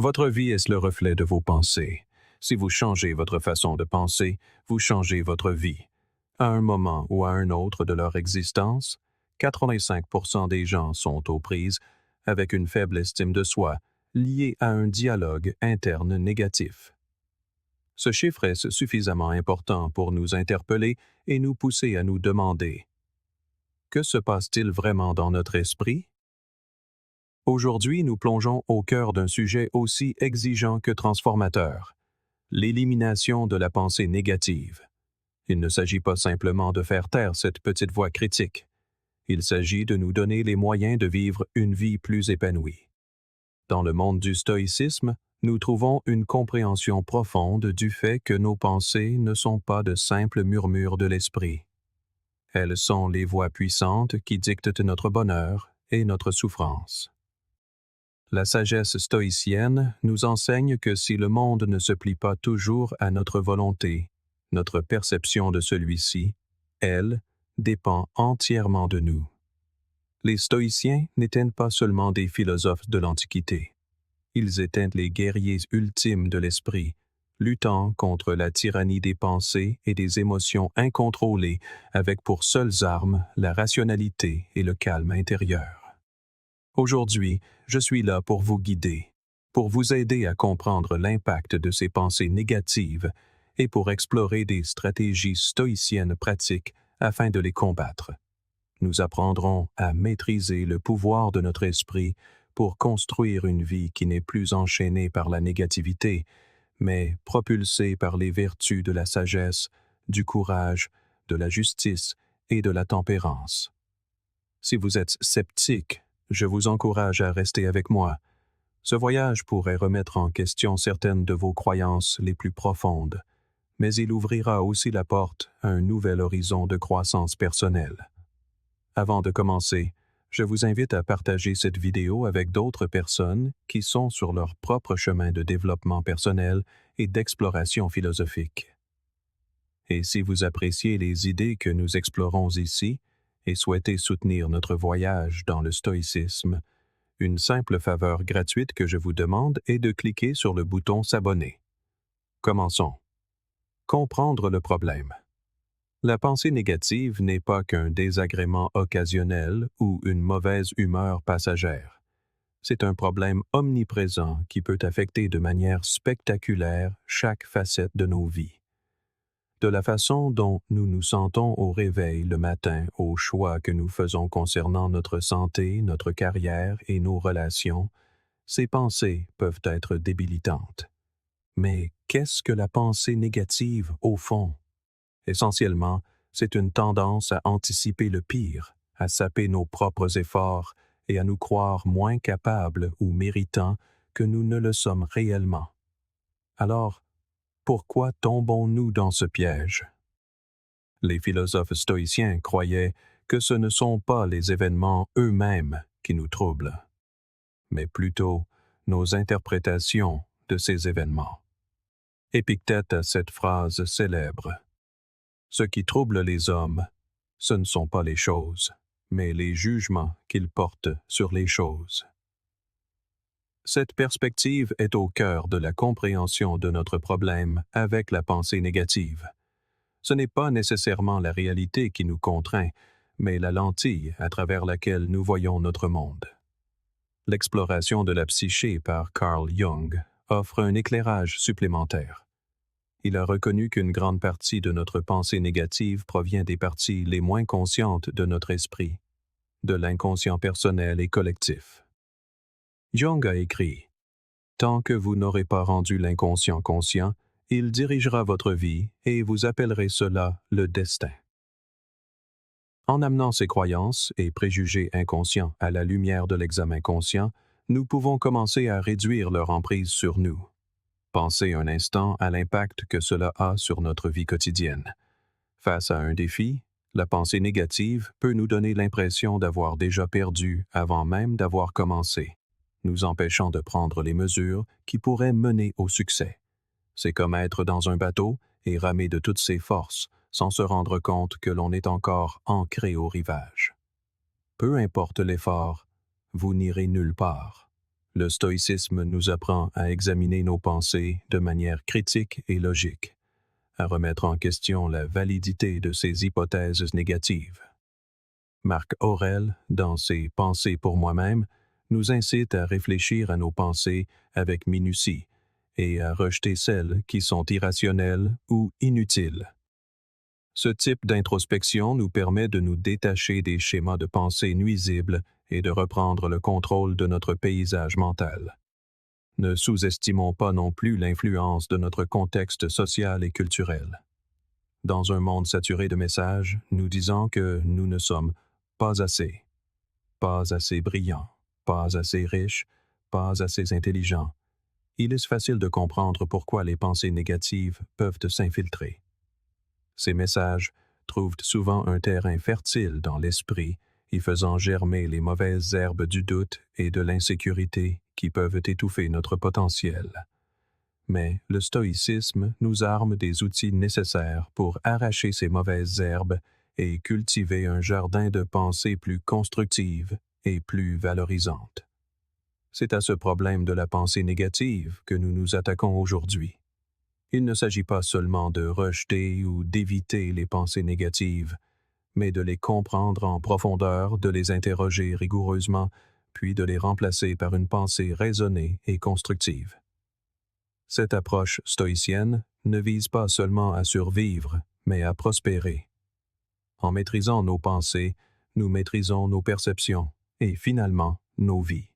Votre vie est le reflet de vos pensées. Si vous changez votre façon de penser, vous changez votre vie. À un moment ou à un autre de leur existence, 85% des gens sont aux prises avec une faible estime de soi liée à un dialogue interne négatif. Ce chiffre est suffisamment important pour nous interpeller et nous pousser à nous demander: que se passe-t-il vraiment dans notre esprit? Aujourd'hui, nous plongeons au cœur d'un sujet aussi exigeant que transformateur: l'élimination de la pensée négative. Il ne s'agit pas simplement de faire taire cette petite voix critique. Il s'agit de nous donner les moyens de vivre une vie plus épanouie. Dans le monde du stoïcisme, nous trouvons une compréhension profonde du fait que nos pensées ne sont pas de simples murmures de l'esprit. Elles sont les voix puissantes qui dictent notre bonheur et notre souffrance. La sagesse stoïcienne nous enseigne que si le monde ne se plie pas toujours à notre volonté, notre perception de celui-ci, elle, dépend entièrement de nous. Les stoïciens n'étaient pas seulement des philosophes de l'Antiquité. Ils étaient les guerriers ultimes de l'esprit, luttant contre la tyrannie des pensées et des émotions incontrôlées avec pour seules armes la rationalité et le calme intérieur. Aujourd'hui, je suis là pour vous guider, pour vous aider à comprendre l'impact de ces pensées négatives et pour explorer des stratégies stoïciennes pratiques afin de les combattre. Nous apprendrons à maîtriser le pouvoir de notre esprit pour construire une vie qui n'est plus enchaînée par la négativité, mais propulsée par les vertus de la sagesse, du courage, de la justice et de la tempérance. Si vous êtes sceptique, je vous encourage à rester avec moi. Ce voyage pourrait remettre en question certaines de vos croyances les plus profondes, mais il ouvrira aussi la porte à un nouvel horizon de croissance personnelle. Avant de commencer, je vous invite à partager cette vidéo avec d'autres personnes qui sont sur leur propre chemin de développement personnel et d'exploration philosophique. Et si vous appréciez les idées que nous explorons ici et souhaitez soutenir notre voyage dans le stoïcisme, une simple faveur gratuite que je vous demande est de cliquer sur le bouton s'abonner. Commençons. Comprendre le problème. La pensée négative n'est pas qu'un désagrément occasionnel ou une mauvaise humeur passagère. C'est un problème omniprésent qui peut affecter de manière spectaculaire chaque facette de nos vies. De la façon dont nous nous sentons au réveil le matin aux choix que nous faisons concernant notre santé, notre carrière et nos relations, ces pensées peuvent être débilitantes. Mais qu'est-ce que la pensée négative au fond? Essentiellement, c'est une tendance à anticiper le pire, à saper nos propres efforts et à nous croire moins capables ou méritants que nous ne le sommes réellement. Alors, pourquoi tombons-nous dans ce piège? Les philosophes stoïciens croyaient que ce ne sont pas les événements eux-mêmes qui nous troublent, mais plutôt nos interprétations de ces événements. Épictète a cette phrase célèbre: « Ce qui trouble les hommes, ce ne sont pas les choses, mais les jugements qu'ils portent sur les choses. » Cette perspective est au cœur de la compréhension de notre problème avec la pensée négative. Ce n'est pas nécessairement la réalité qui nous contraint, mais la lentille à travers laquelle nous voyons notre monde. L'exploration de la psyché par Carl Jung offre un éclairage supplémentaire. Il a reconnu qu'une grande partie de notre pensée négative provient des parties les moins conscientes de notre esprit, de l'inconscient personnel et collectif. Jung a écrit: « Tant que vous n'aurez pas rendu l'inconscient conscient, il dirigera votre vie et vous appellerez cela le destin. » En amenant ces croyances et préjugés inconscients à la lumière de l'examen conscient, nous pouvons commencer à réduire leur emprise sur nous. Pensez un instant à l'impact que cela a sur notre vie quotidienne. Face à un défi, la pensée négative peut nous donner l'impression d'avoir déjà perdu avant même d'avoir commencé, nous empêchant de prendre les mesures qui pourraient mener au succès. C'est comme être dans un bateau et ramer de toutes ses forces, sans se rendre compte que l'on est encore ancré au rivage. Peu importe l'effort, vous n'irez nulle part. Le stoïcisme nous apprend à examiner nos pensées de manière critique et logique, à remettre en question la validité de ces hypothèses négatives. Marc Aurèle, dans ses Pensées pour moi-même, nous incite à réfléchir à nos pensées avec minutie et à rejeter celles qui sont irrationnelles ou inutiles. Ce type d'introspection nous permet de nous détacher des schémas de pensée nuisibles et de reprendre le contrôle de notre paysage mental. Ne sous-estimons pas non plus l'influence de notre contexte social et culturel. Dans un monde saturé de messages, nous disons que nous ne sommes pas assez brillants, pas assez riches, pas assez intelligents. Il est facile de comprendre pourquoi les pensées négatives peuvent s'infiltrer. Ces messages trouvent souvent un terrain fertile dans l'esprit, y faisant germer les mauvaises herbes du doute et de l'insécurité qui peuvent étouffer notre potentiel. Mais le stoïcisme nous arme des outils nécessaires pour arracher ces mauvaises herbes et cultiver un jardin de pensées plus constructives et plus valorisantes. C'est à ce problème de la pensée négative que nous nous attaquons aujourd'hui. Il ne s'agit pas seulement de rejeter ou d'éviter les pensées négatives, mais de les comprendre en profondeur, de les interroger rigoureusement, puis de les remplacer par une pensée raisonnée et constructive. Cette approche stoïcienne ne vise pas seulement à survivre, mais à prospérer. En maîtrisant nos pensées, nous maîtrisons nos perceptions et finalement nos vies.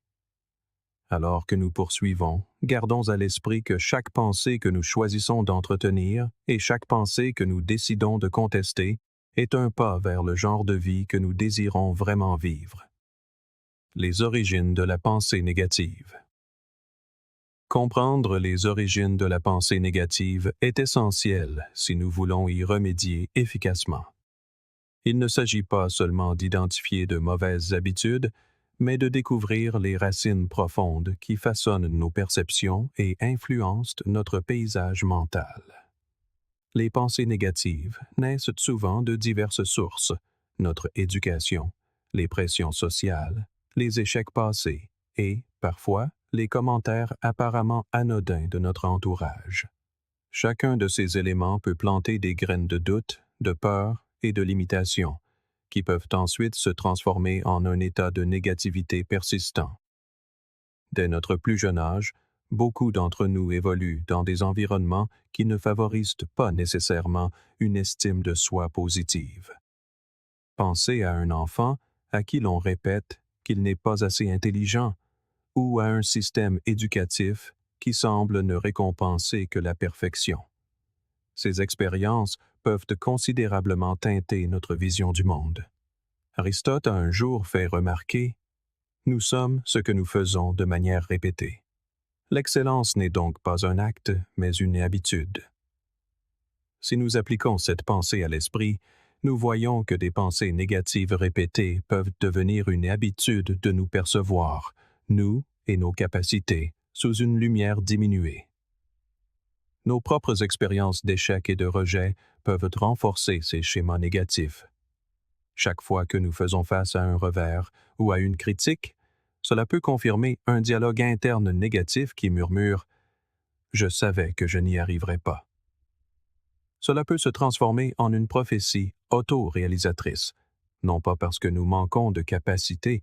Alors que nous poursuivons, gardons à l'esprit que chaque pensée que nous choisissons d'entretenir et chaque pensée que nous décidons de contester est un pas vers le genre de vie que nous désirons vraiment vivre. Les origines de la pensée négative. Comprendre les origines de la pensée négative est essentiel si nous voulons y remédier efficacement. Il ne s'agit pas seulement d'identifier de mauvaises habitudes, mais de découvrir les racines profondes qui façonnent nos perceptions et influencent notre paysage mental. Les pensées négatives naissent souvent de diverses sources: notre éducation, les pressions sociales, les échecs passés et, parfois, les commentaires apparemment anodins de notre entourage. Chacun de ces éléments peut planter des graines de doute, de peur et de limitation, qui peuvent ensuite se transformer en un état de négativité persistant. Dès notre plus jeune âge, beaucoup d'entre nous évoluent dans des environnements qui ne favorisent pas nécessairement une estime de soi positive. Pensez à un enfant à qui l'on répète qu'il n'est pas assez intelligent, ou à un système éducatif qui semble ne récompenser que la perfection. Ces expériences peuvent considérablement teinter notre vision du monde. Aristote a un jour fait remarquer: « Nous sommes ce que nous faisons de manière répétée. » L'excellence n'est donc pas un acte, mais une habitude. Si nous appliquons cette pensée à l'esprit, nous voyons que des pensées négatives répétées peuvent devenir une habitude de nous percevoir, nous et nos capacités, sous une lumière diminuée. Nos propres expériences d'échec et de rejet peuvent renforcer ces schémas négatifs. Chaque fois que nous faisons face à un revers ou à une critique, cela peut confirmer un dialogue interne négatif qui murmure « Je savais que je n'y arriverais pas ». Cela peut se transformer en une prophétie auto-réalisatrice, non pas parce que nous manquons de capacité,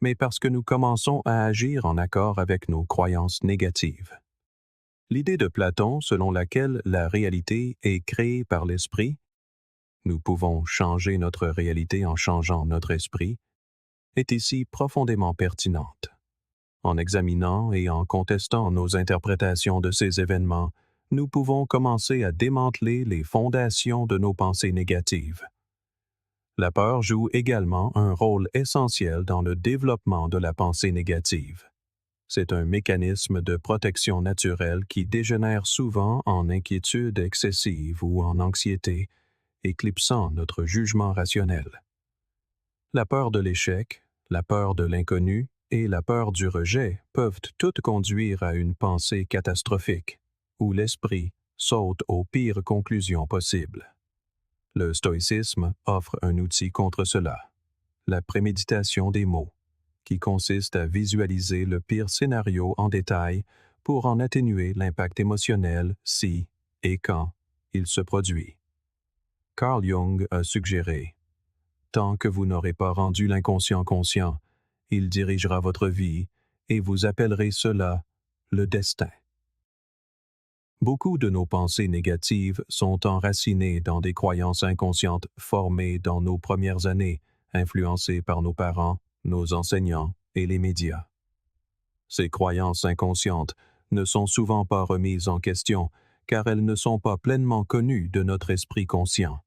mais parce que nous commençons à agir en accord avec nos croyances négatives. L'idée de Platon selon laquelle la réalité est créée par l'esprit, nous pouvons changer notre réalité en changeant notre esprit, est ici profondément pertinente. En examinant et en contestant nos interprétations de ces événements, nous pouvons commencer à démanteler les fondations de nos pensées négatives. La peur joue également un rôle essentiel dans le développement de la pensée négative. C'est un mécanisme de protection naturelle qui dégénère souvent en inquiétude excessive ou en anxiété, éclipsant notre jugement rationnel. La peur de l'échec, la peur de l'inconnu et la peur du rejet peuvent toutes conduire à une pensée catastrophique, où l'esprit saute aux pires conclusions possibles. Le stoïcisme offre un outil contre cela: la préméditation des mots. qui consiste à visualiser le pire scénario en détail pour en atténuer l'impact émotionnel si et quand il se produit. Carl Jung a suggéré: tant que vous n'aurez pas rendu l'inconscient conscient, il dirigera votre vie et vous appellerez cela le destin. Beaucoup de nos pensées négatives sont enracinées dans des croyances inconscientes formées dans nos premières années, influencées par nos parents, nos enseignants et les médias. Ces croyances inconscientes ne sont souvent pas remises en question car elles ne sont pas pleinement connues de notre esprit conscient.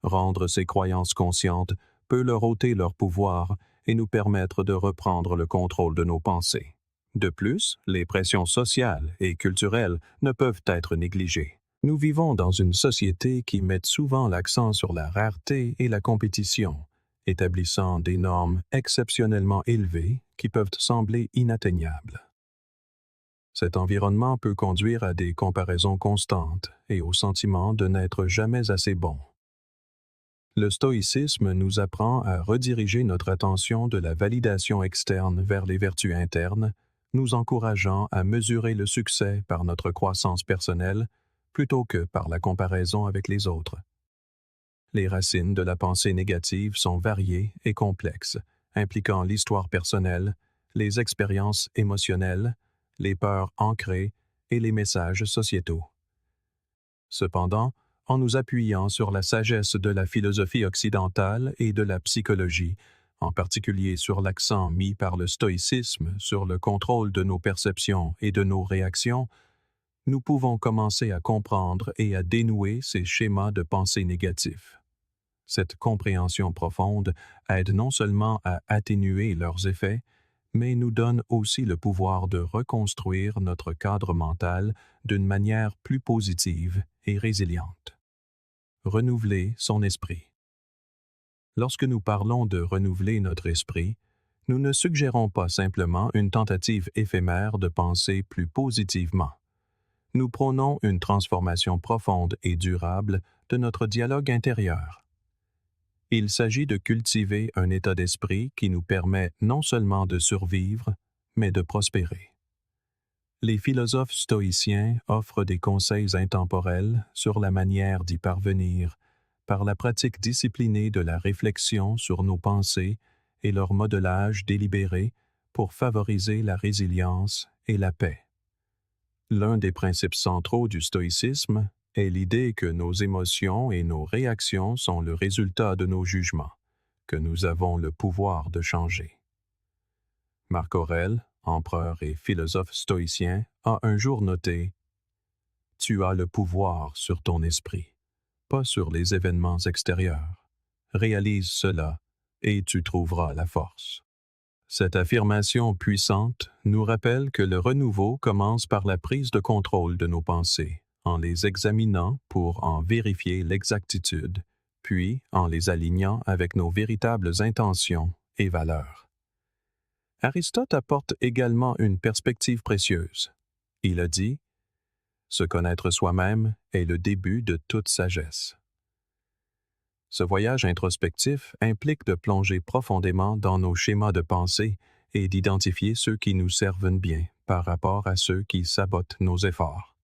Rendre ces croyances conscientes peut leur ôter leur pouvoir et nous permettre de reprendre le contrôle de nos pensées. De plus, les pressions sociales et culturelles ne peuvent être négligées. Nous vivons dans une société qui met souvent l'accent sur la rareté et la compétition, établissant des normes exceptionnellement élevées qui peuvent sembler inatteignables. Cet environnement peut conduire à des comparaisons constantes et au sentiment de n'être jamais assez bon. Le stoïcisme nous apprend à rediriger notre attention de la validation externe vers les vertus internes, nous encourageant à mesurer le succès par notre croissance personnelle plutôt que par la comparaison avec les autres. Les racines de la pensée négative sont variées et complexes, impliquant l'histoire personnelle, les expériences émotionnelles, les peurs ancrées et les messages sociétaux. Cependant, en nous appuyant sur la sagesse de la philosophie occidentale et de la psychologie, en particulier sur l'accent mis par le stoïcisme sur le contrôle de nos perceptions et de nos réactions, nous pouvons commencer à comprendre et à dénouer ces schémas de pensée négatifs. Cette compréhension profonde aide non seulement à atténuer leurs effets, mais nous donne aussi le pouvoir de reconstruire notre cadre mental d'une manière plus positive et résiliente. Renouveler son esprit. Lorsque nous parlons de renouveler notre esprit, nous ne suggérons pas simplement une tentative éphémère de penser plus positivement. Nous prônons une transformation profonde et durable de notre dialogue intérieur. Il s'agit de cultiver un état d'esprit qui nous permet non seulement de survivre, mais de prospérer. Les philosophes stoïciens offrent des conseils intemporels sur la manière d'y parvenir, par la pratique disciplinée de la réflexion sur nos pensées et leur modelage délibéré pour favoriser la résilience et la paix. L'un des principes centraux du stoïcisme est l'idée que nos émotions et nos réactions sont le résultat de nos jugements, que nous avons le pouvoir de changer. Marc Aurèle, empereur et philosophe stoïcien, a un jour noté: « Tu as le pouvoir sur ton esprit, pas sur les événements extérieurs. Réalise cela et tu trouveras la force. » Cette affirmation puissante nous rappelle que le renouveau commence par la prise de contrôle de nos pensées, en les examinant pour en vérifier l'exactitude, puis en les alignant avec nos véritables intentions et valeurs. Aristote apporte également une perspective précieuse. Il a dit: « Se connaître soi-même est le début de toute sagesse. » Ce voyage introspectif implique de plonger profondément dans nos schémas de pensée et d'identifier ceux qui nous servent bien par rapport à ceux qui sabotent nos efforts.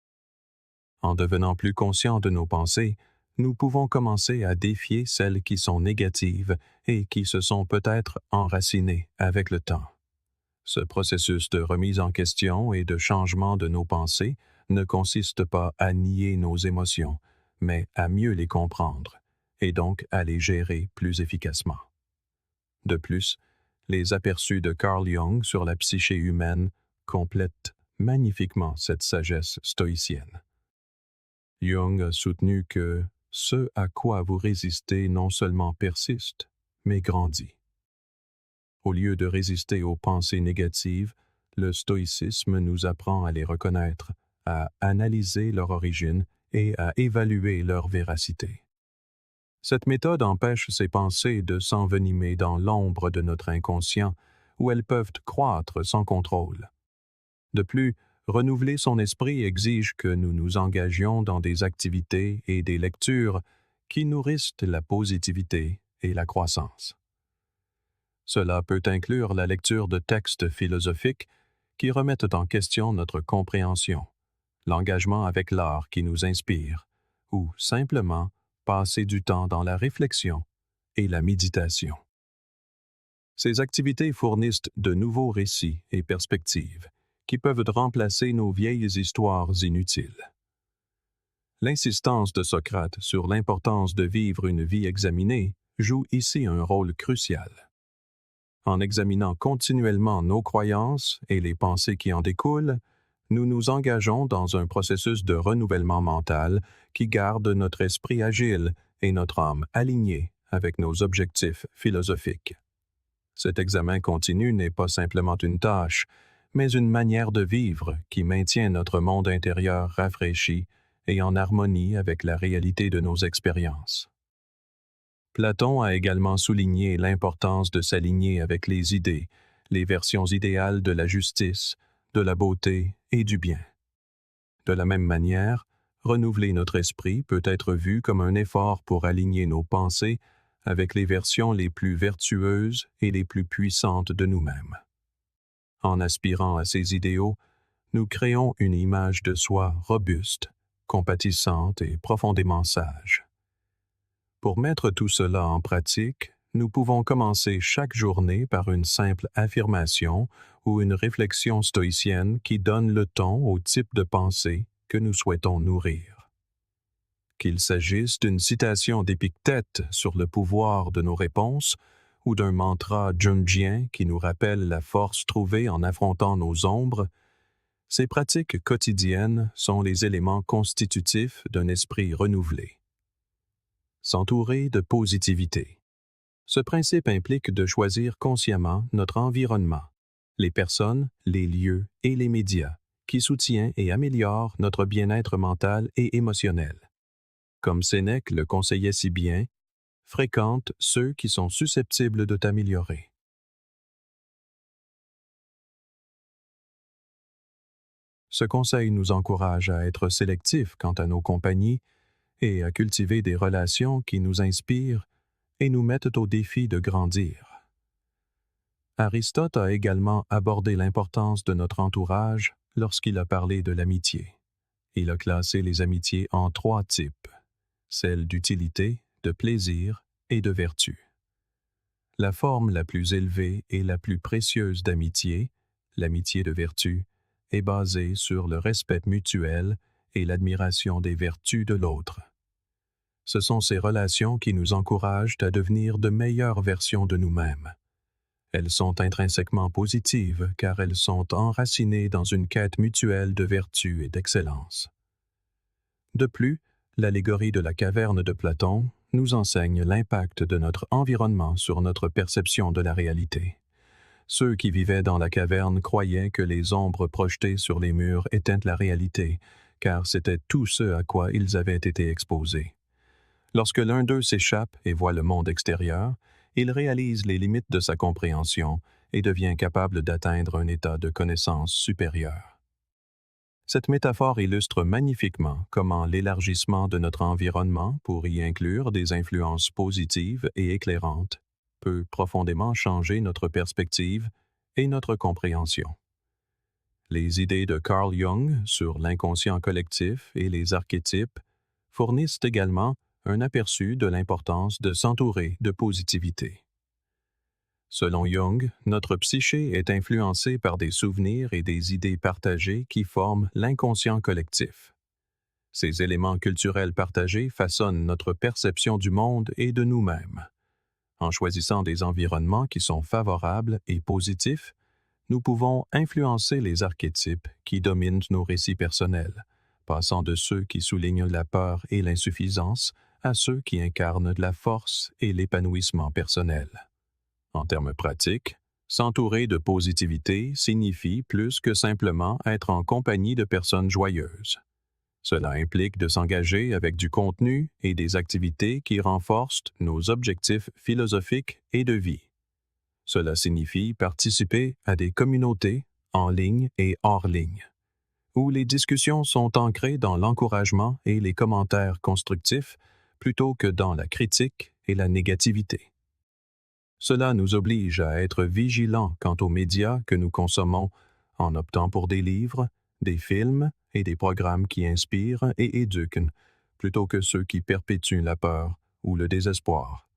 En devenant plus conscients de nos pensées, nous pouvons commencer à défier celles qui sont négatives et qui se sont peut-être enracinées avec le temps. Ce processus de remise en question et de changement de nos pensées ne consiste pas à nier nos émotions, mais à mieux les comprendre, et donc à les gérer plus efficacement. De plus, les aperçus de Carl Jung sur la psyché humaine complètent magnifiquement cette sagesse stoïcienne. Jung a soutenu que ce à quoi vous résistez non seulement persiste, mais grandit. Au lieu de résister aux pensées négatives, le stoïcisme nous apprend à les reconnaître, à analyser leur origine et à évaluer leur véracité. Cette méthode empêche ces pensées de s'envenimer dans l'ombre de notre inconscient, où elles peuvent croître sans contrôle. De plus, renouveler son esprit exige que nous nous engagions dans des activités et des lectures qui nourrissent la positivité et la croissance. Cela peut inclure la lecture de textes philosophiques qui remettent en question notre compréhension, l'engagement avec l'art qui nous inspire, ou simplement passer du temps dans la réflexion et la méditation. Ces activités fournissent de nouveaux récits et perspectives qui peuvent remplacer nos vieilles histoires inutiles. L'insistance de Socrate sur l'importance de vivre une vie examinée joue ici un rôle crucial. En examinant continuellement nos croyances et les pensées qui en découlent, nous nous engageons dans un processus de renouvellement mental qui garde notre esprit agile et notre âme alignée avec nos objectifs philosophiques. Cet examen continu n'est pas simplement une tâche, mais une manière de vivre qui maintient notre monde intérieur rafraîchi et en harmonie avec la réalité de nos expériences. Platon a également souligné l'importance de s'aligner avec les idées, les versions idéales de la justice, de la beauté et du bien. De la même manière, renouveler notre esprit peut être vu comme un effort pour aligner nos pensées avec les versions les plus vertueuses et les plus puissantes de nous-mêmes. En aspirant à ces idéaux, nous créons une image de soi robuste, compatissante et profondément sage. Pour mettre tout cela en pratique, nous pouvons commencer chaque journée par une simple affirmation ou une réflexion stoïcienne qui donne le ton au type de pensée que nous souhaitons nourrir. Qu'il s'agisse d'une citation d'Épictète sur le pouvoir de nos réponses ou d'un mantra jungien qui nous rappelle la force trouvée en affrontant nos ombres, ces pratiques quotidiennes sont les éléments constitutifs d'un esprit renouvelé. S'entourer de positivité. Ce principe implique de choisir consciemment notre environnement, les personnes, les lieux et les médias qui soutiennent et améliorent notre bien-être mental et émotionnel. Comme Sénèque le conseillait si bien, fréquente ceux qui sont susceptibles de t'améliorer. Ce conseil nous encourage à être sélectifs quant à nos compagnies et à cultiver des relations qui nous inspirent et nous mettent au défi de grandir. Aristote a également abordé l'importance de notre entourage lorsqu'il a parlé de l'amitié. Il a classé les amitiés en 3 types, celles d'utilité, de plaisir et de vertu. La forme la plus élevée et la plus précieuse d'amitié, l'amitié de vertu, est basée sur le respect mutuel et l'admiration des vertus de l'autre. Ce sont ces relations qui nous encouragent à devenir de meilleures versions de nous-mêmes. Elles sont intrinsèquement positives car elles sont enracinées dans une quête mutuelle de vertu et d'excellence. De plus, l'allégorie de la caverne de Platon nous enseigne l'impact de notre environnement sur notre perception de la réalité. Ceux qui vivaient dans la caverne croyaient que les ombres projetées sur les murs étaient la réalité, car c'était tout ce à quoi ils avaient été exposés. Lorsque l'un d'eux s'échappe et voit le monde extérieur, il réalise les limites de sa compréhension et devient capable d'atteindre un état de connaissance supérieure. Cette métaphore illustre magnifiquement comment l'élargissement de notre environnement pour y inclure des influences positives et éclairantes peut profondément changer notre perspective et notre compréhension. Les idées de Carl Jung sur l'inconscient collectif et les archétypes fournissent également un aperçu de l'importance de s'entourer de positivité. Selon Jung, notre psyché est influencée par des souvenirs et des idées partagées qui forment l'inconscient collectif. Ces éléments culturels partagés façonnent notre perception du monde et de nous-mêmes. En choisissant des environnements qui sont favorables et positifs, nous pouvons influencer les archétypes qui dominent nos récits personnels, passant de ceux qui soulignent la peur et l'insuffisance à ceux qui incarnent la force et l'épanouissement personnel. En termes pratiques, s'entourer de positivité signifie plus que simplement être en compagnie de personnes joyeuses. Cela implique de s'engager avec du contenu et des activités qui renforcent nos objectifs philosophiques et de vie. Cela signifie participer à des communautés, en ligne et hors ligne, où les discussions sont ancrées dans l'encouragement et les commentaires constructifs plutôt que dans la critique et la négativité. Cela nous oblige à être vigilants quant aux médias que nous consommons en optant pour des livres, des films et des programmes qui inspirent et éduquent, plutôt que ceux qui perpétuent la peur ou le désespoir.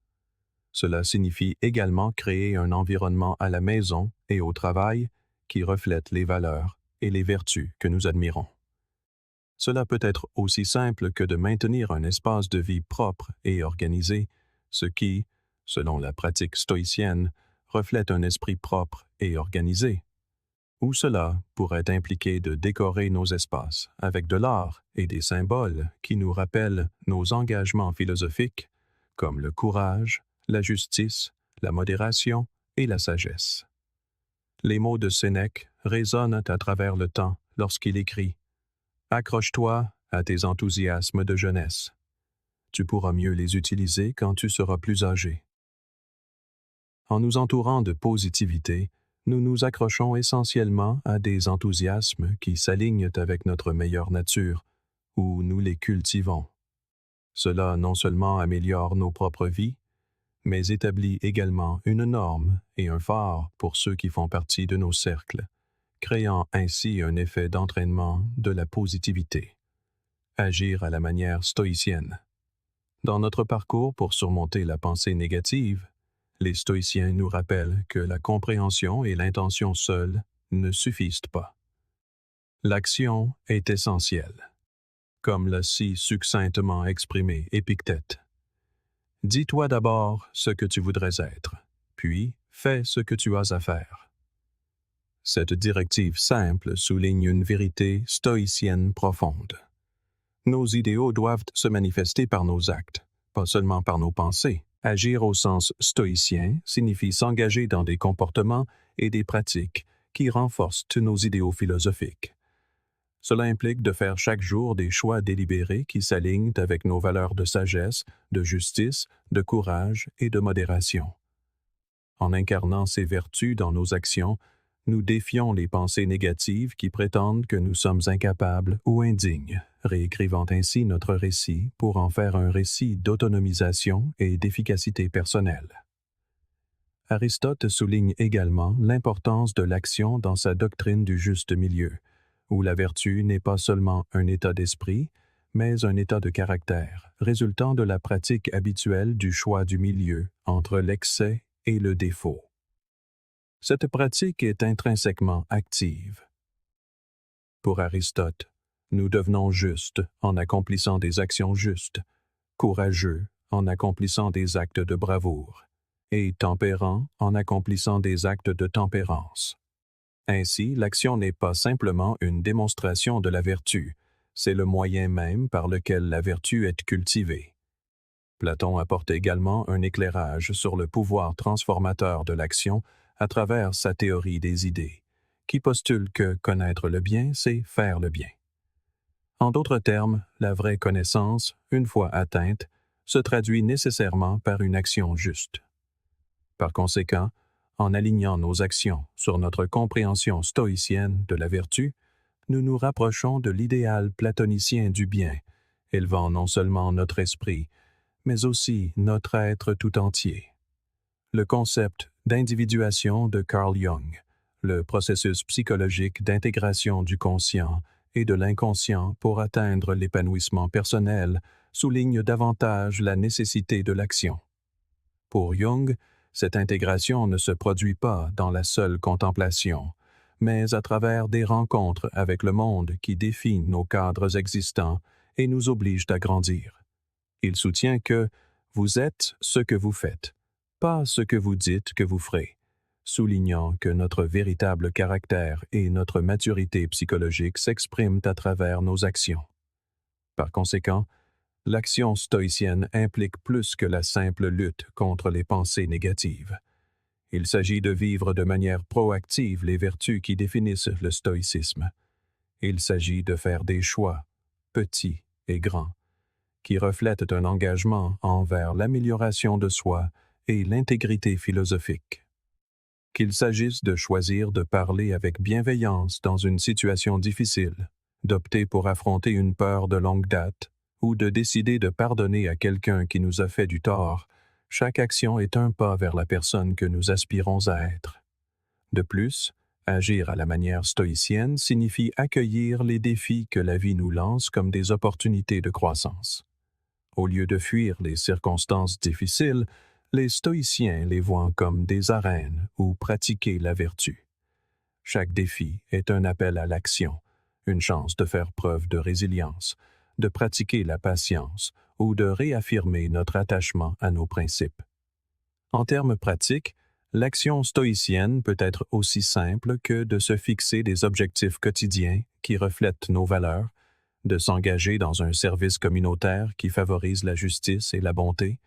Cela signifie également créer un environnement à la maison et au travail qui reflète les valeurs et les vertus que nous admirons. Cela peut être aussi simple que de maintenir un espace de vie propre et organisé, ce qui, selon la pratique stoïcienne, reflète un esprit propre et organisé. Ou cela pourrait impliquer de décorer nos espaces avec de l'art et des symboles qui nous rappellent nos engagements philosophiques, comme le courage, la justice, la modération et la sagesse. Les mots de Sénèque résonnent à travers le temps lorsqu'il écrit « Accroche-toi à tes enthousiasmes de jeunesse. Tu pourras mieux les utiliser quand tu seras plus âgé. » En nous entourant de positivité, nous nous accrochons essentiellement à des enthousiasmes qui s'alignent avec notre meilleure nature, ou nous les cultivons. Cela non seulement améliore nos propres vies, mais établit également une norme et un phare pour ceux qui font partie de nos cercles, créant ainsi un effet d'entraînement de la positivité. Agir à la manière stoïcienne. Dans notre parcours pour surmonter la pensée négative, les stoïciens nous rappellent que la compréhension et l'intention seules ne suffisent pas. L'action est essentielle, comme l'a si succinctement exprimé Épictète. Dis-toi d'abord ce que tu voudrais être, puis fais ce que tu as à faire. Cette directive simple souligne une vérité stoïcienne profonde. Nos idéaux doivent se manifester par nos actes, pas seulement par nos pensées. Agir au sens stoïcien signifie s'engager dans des comportements et des pratiques qui renforcent nos idéaux philosophiques. Cela implique de faire chaque jour des choix délibérés qui s'alignent avec nos valeurs de sagesse, de justice, de courage et de modération. En incarnant ces vertus dans nos actions, nous défions les pensées négatives qui prétendent que nous sommes incapables ou indignes, réécrivant ainsi notre récit pour en faire un récit d'autonomisation et d'efficacité personnelle. Aristote souligne également l'importance de l'action dans sa doctrine du juste milieu, où la vertu n'est pas seulement un état d'esprit, mais un état de caractère, résultant de la pratique habituelle du choix du milieu entre l'excès et le défaut. Cette pratique est intrinsèquement active. Pour Aristote, nous devenons justes en accomplissant des actions justes, courageux en accomplissant des actes de bravoure, et tempérants en accomplissant des actes de tempérance. Ainsi, l'action n'est pas simplement une démonstration de la vertu, c'est le moyen même par lequel la vertu est cultivée. Platon apporte également un éclairage sur le pouvoir transformateur de l'action à travers sa théorie des idées, qui postule que connaître le bien, c'est faire le bien. En d'autres termes, la vraie connaissance, une fois atteinte, se traduit nécessairement par une action juste. Par conséquent, en alignant nos actions sur notre compréhension stoïcienne de la vertu, nous nous rapprochons de l'idéal platonicien du bien, élevant non seulement notre esprit, mais aussi notre être tout entier. Le concept d'individuation de Carl Jung, le processus psychologique d'intégration du conscient et de l'inconscient pour atteindre l'épanouissement personnel, souligne davantage la nécessité de l'action. Pour Jung, cette intégration ne se produit pas dans la seule contemplation, mais à travers des rencontres avec le monde qui défient nos cadres existants et nous obligent à grandir. Il soutient que « vous êtes ce que vous faites », pas ce que vous dites que vous ferez, soulignant que notre véritable caractère et notre maturité psychologique s'expriment à travers nos actions. Par conséquent, l'action stoïcienne implique plus que la simple lutte contre les pensées négatives. Il s'agit de vivre de manière proactive les vertus qui définissent le stoïcisme. Il s'agit de faire des choix, petits et grands, qui reflètent un engagement envers l'amélioration de soi et l'intégrité philosophique. Qu'il s'agisse de choisir de parler avec bienveillance dans une situation difficile, d'opter pour affronter une peur de longue date, ou de décider de pardonner à quelqu'un qui nous a fait du tort, Chaque action est un pas vers la personne que nous aspirons à être. De plus, agir à la manière stoïcienne signifie accueillir les défis que la vie nous lance comme des opportunités de croissance. Au lieu de fuir les circonstances difficiles, les stoïciens les voient comme des arènes où pratiquer la vertu. Chaque défi est un appel à l'action, une chance de faire preuve de résilience, de pratiquer la patience ou de réaffirmer notre attachement à nos principes. En termes pratiques, l'action stoïcienne peut être aussi simple que de se fixer des objectifs quotidiens qui reflètent nos valeurs, de s'engager dans un service communautaire qui favorise la justice et la bonté,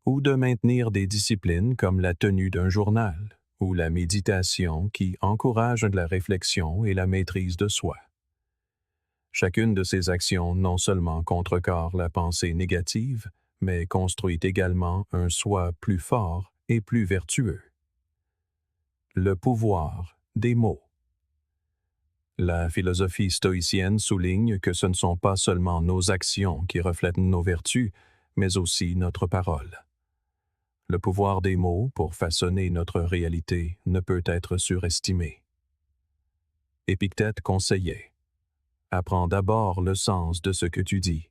ou de maintenir des disciplines comme la tenue d'un journal ou la méditation qui encourage la réflexion et la maîtrise de soi. Chacune de ces actions non seulement contrecarre la pensée négative, mais construit également un soi plus fort et plus vertueux. Le pouvoir des mots. La philosophie stoïcienne souligne que ce ne sont pas seulement nos actions qui reflètent nos vertus, mais aussi notre parole. Le pouvoir des mots pour façonner notre réalité ne peut être surestimé. Épictète conseillait: apprends d'abord le sens de ce que tu dis,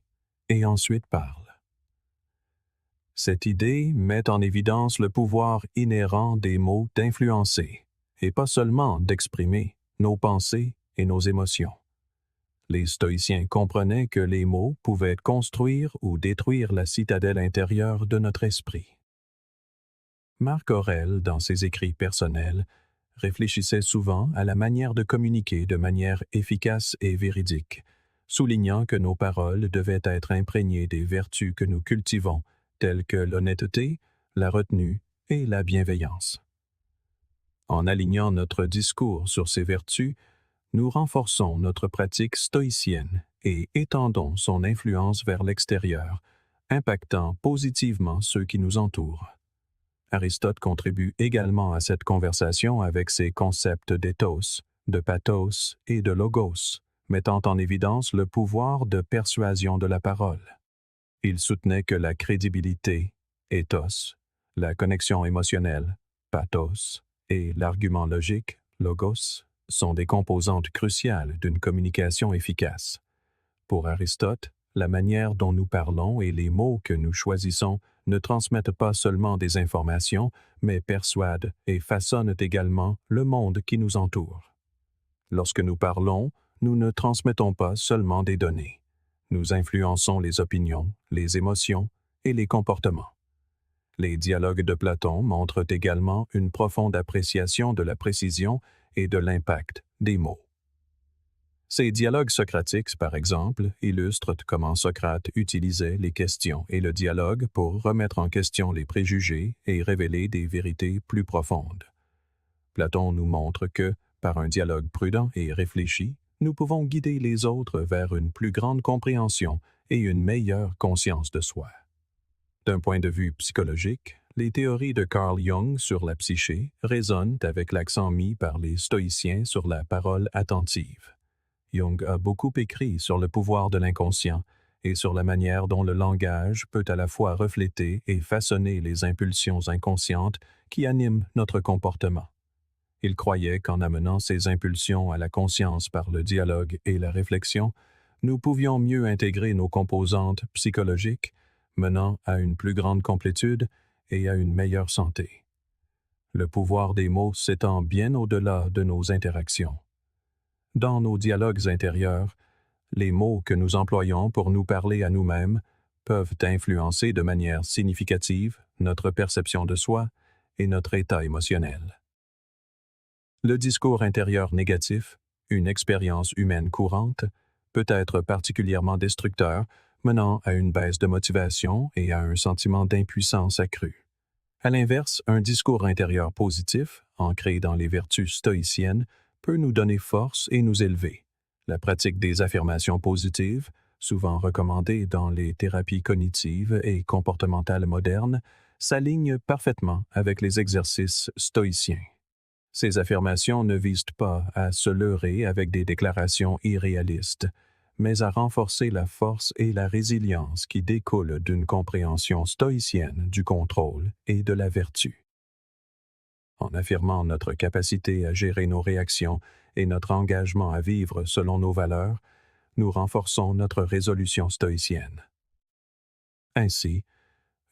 et ensuite parle. Cette idée met en évidence le pouvoir inhérent des mots d'influencer, et pas seulement d'exprimer, nos pensées et nos émotions. Les stoïciens comprenaient que les mots pouvaient construire ou détruire la citadelle intérieure de notre esprit. Marc Aurèle, dans ses écrits personnels, réfléchissait souvent à la manière de communiquer de manière efficace et véridique, soulignant que nos paroles devaient être imprégnées des vertus que nous cultivons, telles que l'honnêteté, la retenue et la bienveillance. En alignant notre discours sur ces vertus, nous renforçons notre pratique stoïcienne et étendons son influence vers l'extérieur, impactant positivement ceux qui nous entourent. Aristote contribue également à cette conversation avec ses concepts d'éthos, de pathos et de logos, mettant en évidence le pouvoir de persuasion de la parole. Il soutenait que la crédibilité, ethos, la connexion émotionnelle, pathos, et l'argument logique, logos, sont des composantes cruciales d'une communication efficace. Pour Aristote, la manière dont nous parlons et les mots que nous choisissons ne transmettent pas seulement des informations, mais persuadent et façonnent également le monde qui nous entoure. Lorsque nous parlons, nous ne transmettons pas seulement des données. Nous influençons les opinions, les émotions et les comportements. Les dialogues de Platon montrent également une profonde appréciation de la précision et de l'impact des mots. Ces dialogues socratiques, par exemple, illustrent comment Socrate utilisait les questions et le dialogue pour remettre en question les préjugés et révéler des vérités plus profondes. Platon nous montre que, par un dialogue prudent et réfléchi, nous pouvons guider les autres vers une plus grande compréhension et une meilleure conscience de soi. D'un point de vue psychologique, les théories de Carl Jung sur la psyché résonnent avec l'accent mis par les stoïciens sur la parole attentive. Jung a beaucoup écrit sur le pouvoir de l'inconscient et sur la manière dont le langage peut à la fois refléter et façonner les impulsions inconscientes qui animent notre comportement. Il croyait qu'en amenant ces impulsions à la conscience par le dialogue et la réflexion, nous pouvions mieux intégrer nos composantes psychologiques, menant à une plus grande complétude et à une meilleure santé. Le pouvoir des mots s'étend bien au-delà de nos interactions. Dans nos dialogues intérieurs, les mots que nous employons pour nous parler à nous-mêmes peuvent influencer de manière significative notre perception de soi et notre état émotionnel. Le discours intérieur négatif, une expérience humaine courante, peut être particulièrement destructeur, menant à une baisse de motivation et à un sentiment d'impuissance accrue. À l'inverse, un discours intérieur positif, ancré dans les vertus stoïciennes, peut nous donner force et nous élever. La pratique des affirmations positives, souvent recommandée dans les thérapies cognitives et comportementales modernes, s'aligne parfaitement avec les exercices stoïciens. Ces affirmations ne visent pas à se leurrer avec des déclarations irréalistes, mais à renforcer la force et la résilience qui découlent d'une compréhension stoïcienne du contrôle et de la vertu. En affirmant notre capacité à gérer nos réactions et notre engagement à vivre selon nos valeurs, nous renforçons notre résolution stoïcienne. Ainsi,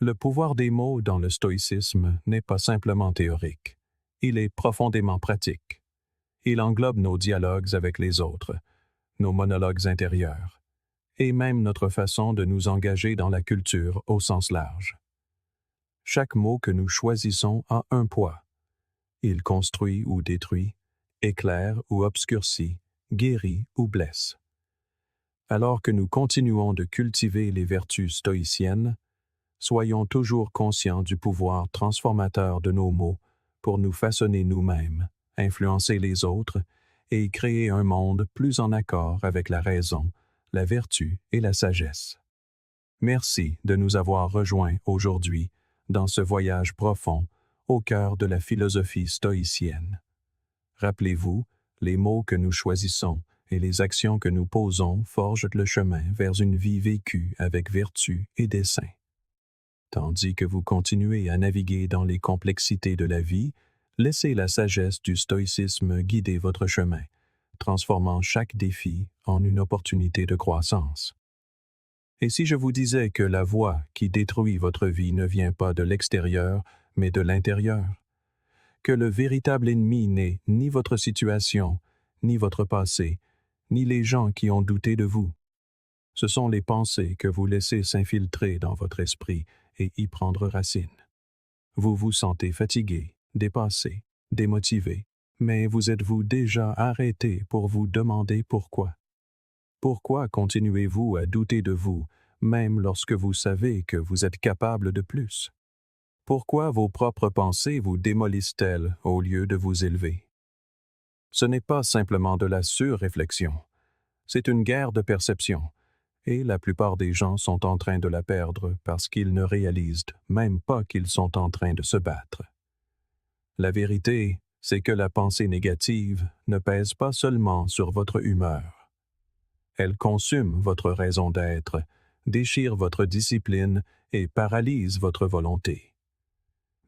le pouvoir des mots dans le stoïcisme n'est pas simplement théorique, il est profondément pratique. Il englobe nos dialogues avec les autres, nos monologues intérieurs, et même notre façon de nous engager dans la culture au sens large. Chaque mot que nous choisissons a un poids. Il construit ou détruit, éclaire ou obscurcit, guérit ou blesse. Alors que nous continuons de cultiver les vertus stoïciennes, soyons toujours conscients du pouvoir transformateur de nos mots pour nous façonner nous-mêmes, influencer les autres et créer un monde plus en accord avec la raison, la vertu et la sagesse. Merci de nous avoir rejoints aujourd'hui dans ce voyage profond au cœur de la philosophie stoïcienne. Rappelez-vous, les mots que nous choisissons et les actions que nous posons forgent le chemin vers une vie vécue avec vertu et dessein. Tandis que vous continuez à naviguer dans les complexités de la vie, laissez la sagesse du stoïcisme guider votre chemin, transformant chaque défi en une opportunité de croissance. Et si je vous disais que la voie qui détruit votre vie ne vient pas de l'extérieur, mais de l'intérieur? Que le véritable ennemi n'est ni votre situation, ni votre passé, ni les gens qui ont douté de vous. Ce sont les pensées que vous laissez s'infiltrer dans votre esprit et y prendre racine. Vous vous sentez fatigué, dépassé, démotivé, mais vous êtes-vous déjà arrêté pour vous demander pourquoi? Pourquoi continuez-vous à douter de vous, même lorsque vous savez que vous êtes capable de plus? Pourquoi vos propres pensées vous démolissent-elles au lieu de vous élever? Ce n'est pas simplement de la surréflexion, c'est une guerre de perception, et la plupart des gens sont en train de la perdre parce qu'ils ne réalisent même pas qu'ils sont en train de se battre. La vérité, c'est que la pensée négative ne pèse pas seulement sur votre humeur. Elle consume votre raison d'être, déchire votre discipline et paralyse votre volonté.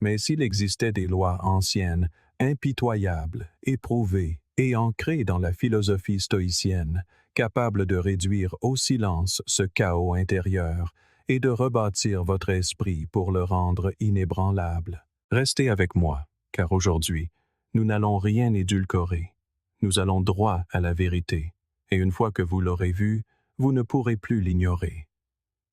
Mais s'il existait des lois anciennes, impitoyables, éprouvées et ancrées dans la philosophie stoïcienne, capables de réduire au silence ce chaos intérieur et de rebâtir votre esprit pour le rendre inébranlable, restez avec moi, car aujourd'hui, nous n'allons rien édulcorer. Nous allons droit à la vérité, et une fois que vous l'aurez vue, vous ne pourrez plus l'ignorer.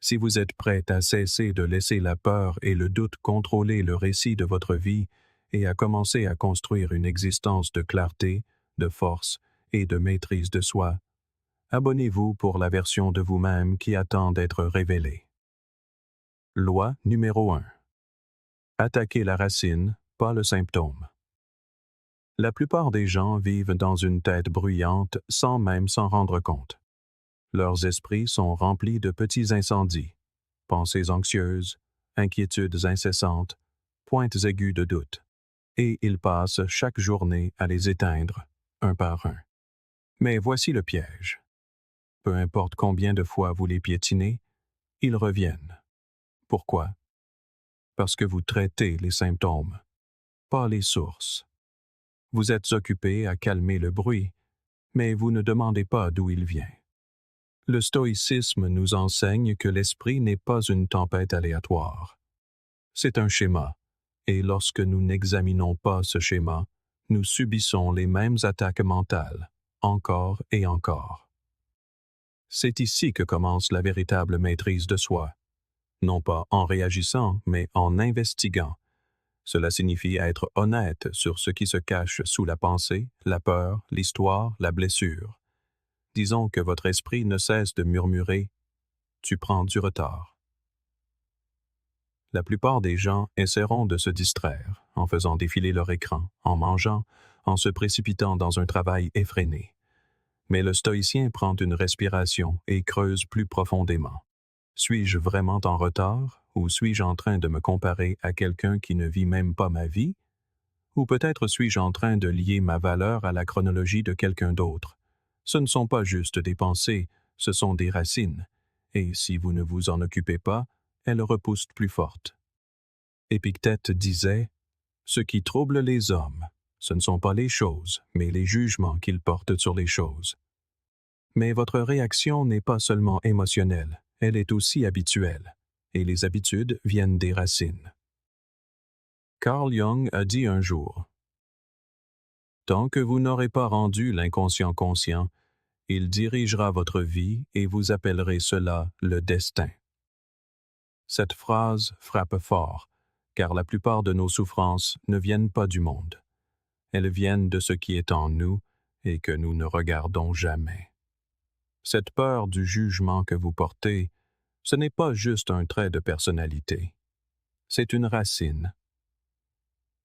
Si vous êtes prêt à cesser de laisser la peur et le doute contrôler le récit de votre vie et à commencer à construire une existence de clarté, de force et de maîtrise de soi, abonnez-vous pour la version de vous-même qui attend d'être révélée. Loi numéro 1. Attaquez la racine, pas le symptôme. La plupart des gens vivent dans une tête bruyante sans même s'en rendre compte. Leurs esprits sont remplis de petits incendies, pensées anxieuses, inquiétudes incessantes, pointes aiguës de doute, et ils passent chaque journée à les éteindre, un par un. Mais voici le piège. Peu importe combien de fois vous les piétinez, ils reviennent. Pourquoi? Parce que vous traitez les symptômes, pas les sources. Vous êtes occupé à calmer le bruit, mais vous ne demandez pas d'où il vient. Le stoïcisme nous enseigne que l'esprit n'est pas une tempête aléatoire. C'est un schéma, et lorsque nous n'examinons pas ce schéma, nous subissons les mêmes attaques mentales, encore et encore. C'est ici que commence la véritable maîtrise de soi, non pas en réagissant, mais en investiguant. Cela signifie être honnête sur ce qui se cache sous la pensée, la peur, l'histoire, la blessure. Disons que votre esprit ne cesse de murmurer « tu prends du retard ». La plupart des gens essaieront de se distraire en faisant défiler leur écran, en mangeant, en se précipitant dans un travail effréné. Mais le stoïcien prend une respiration et creuse plus profondément. Suis-je vraiment en retard ou suis-je en train de me comparer à quelqu'un qui ne vit même pas ma vie? Ou peut-être suis-je en train de lier ma valeur à la chronologie de quelqu'un d'autre? Ce ne sont pas juste des pensées, ce sont des racines, et si vous ne vous en occupez pas, elles repoussent plus fortes. Épictète disait « Ce qui trouble les hommes, ce ne sont pas les choses, mais les jugements qu'ils portent sur les choses. » Mais votre réaction n'est pas seulement émotionnelle, elle est aussi habituelle, et les habitudes viennent des racines. Carl Jung a dit un jour « Tant que vous n'aurez pas rendu l'inconscient conscient, il dirigera votre vie et vous appellerez cela le destin. » Cette phrase frappe fort, car la plupart de nos souffrances ne viennent pas du monde. Elles viennent de ce qui est en nous et que nous ne regardons jamais. Cette peur du jugement que vous portez, ce n'est pas juste un trait de personnalité. C'est une racine.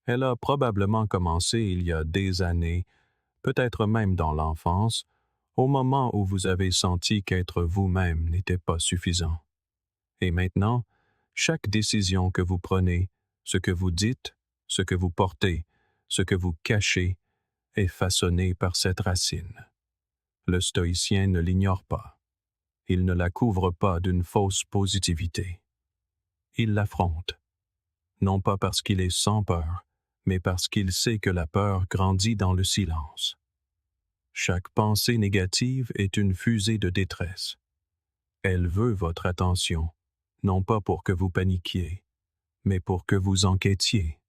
Elle a probablement commencé il y a des années, peut-être même dans l'enfance, au moment où vous avez senti qu'être vous-même n'était pas suffisant. Et maintenant, chaque décision que vous prenez, ce que vous dites, ce que vous portez, ce que vous cachez, est façonné par cette racine. Le stoïcien ne l'ignore pas. Il ne la couvre pas d'une fausse positivité. Il l'affronte, non pas parce qu'il est sans peur, mais parce qu'il sait que la peur grandit dans le silence. Chaque pensée négative est une fusée de détresse. Elle veut votre attention, non pas pour que vous paniquiez, mais pour que vous enquêtiez.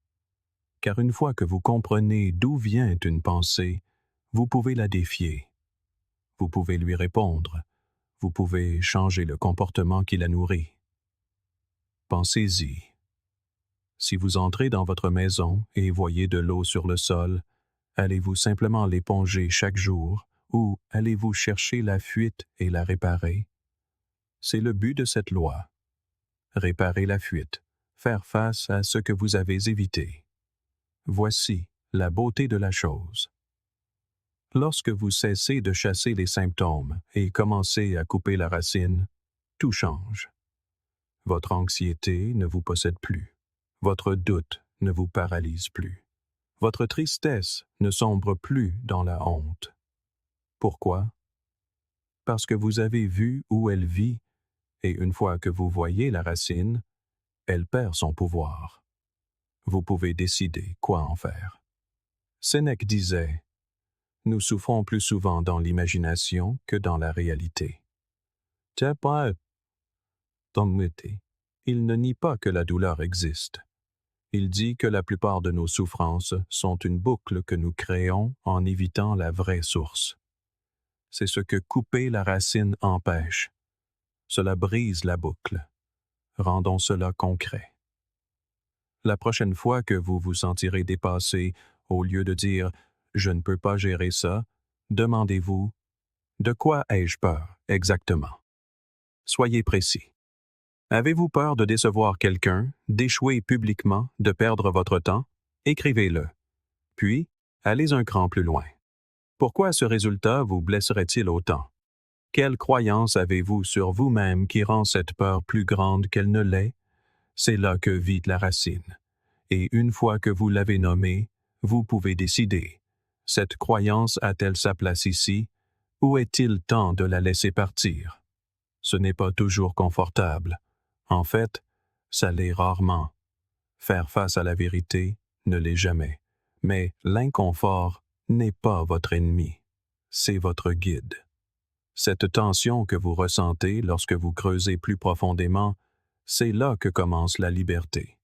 Car une fois que vous comprenez d'où vient une pensée, vous pouvez la défier. Vous pouvez lui répondre. Vous pouvez changer le comportement qui la nourrit. Pensez-y. Si vous entrez dans votre maison et voyez de l'eau sur le sol, allez-vous simplement l'éponger chaque jour ou allez-vous chercher la fuite et la réparer? C'est le but de cette loi. Réparer la fuite, faire face à ce que vous avez évité. Voici la beauté de la chose. Lorsque vous cessez de chasser les symptômes et commencez à couper la racine, tout change. Votre anxiété ne vous possède plus. Votre doute ne vous paralyse plus. Votre tristesse ne sombre plus dans la honte. Pourquoi? Parce que vous avez vu où elle vit, et une fois que vous voyez la racine, elle perd son pouvoir. Vous pouvez décider quoi en faire. Sénèque disait « Nous souffrons plus souvent dans l'imagination que dans la réalité. » Il ne nie pas que la douleur existe. Il dit que la plupart de nos souffrances sont une boucle que nous créons en évitant la vraie source. C'est ce que couper la racine empêche. Cela brise la boucle. Rendons cela concret. La prochaine fois que vous vous sentirez dépassé, au lieu de dire « je ne peux pas gérer ça », demandez-vous « de quoi ai-je peur exactement ?» Soyez précis. Avez-vous peur de décevoir quelqu'un, d'échouer publiquement, de perdre votre temps? Écrivez-le. Puis, allez un cran plus loin. Pourquoi ce résultat vous blesserait-il autant? Quelle croyance avez-vous sur vous-même qui rend cette peur plus grande qu'elle ne l'est? C'est là que vit la racine. Et une fois que vous l'avez nommée, vous pouvez décider. Cette croyance a-t-elle sa place ici? Ou est-il temps de la laisser partir? Ce n'est pas toujours confortable. En fait, ça l'est rarement. Faire face à la vérité ne l'est jamais. Mais l'inconfort n'est pas votre ennemi. C'est votre guide. Cette tension que vous ressentez lorsque vous creusez plus profondément, c'est là que commence la liberté.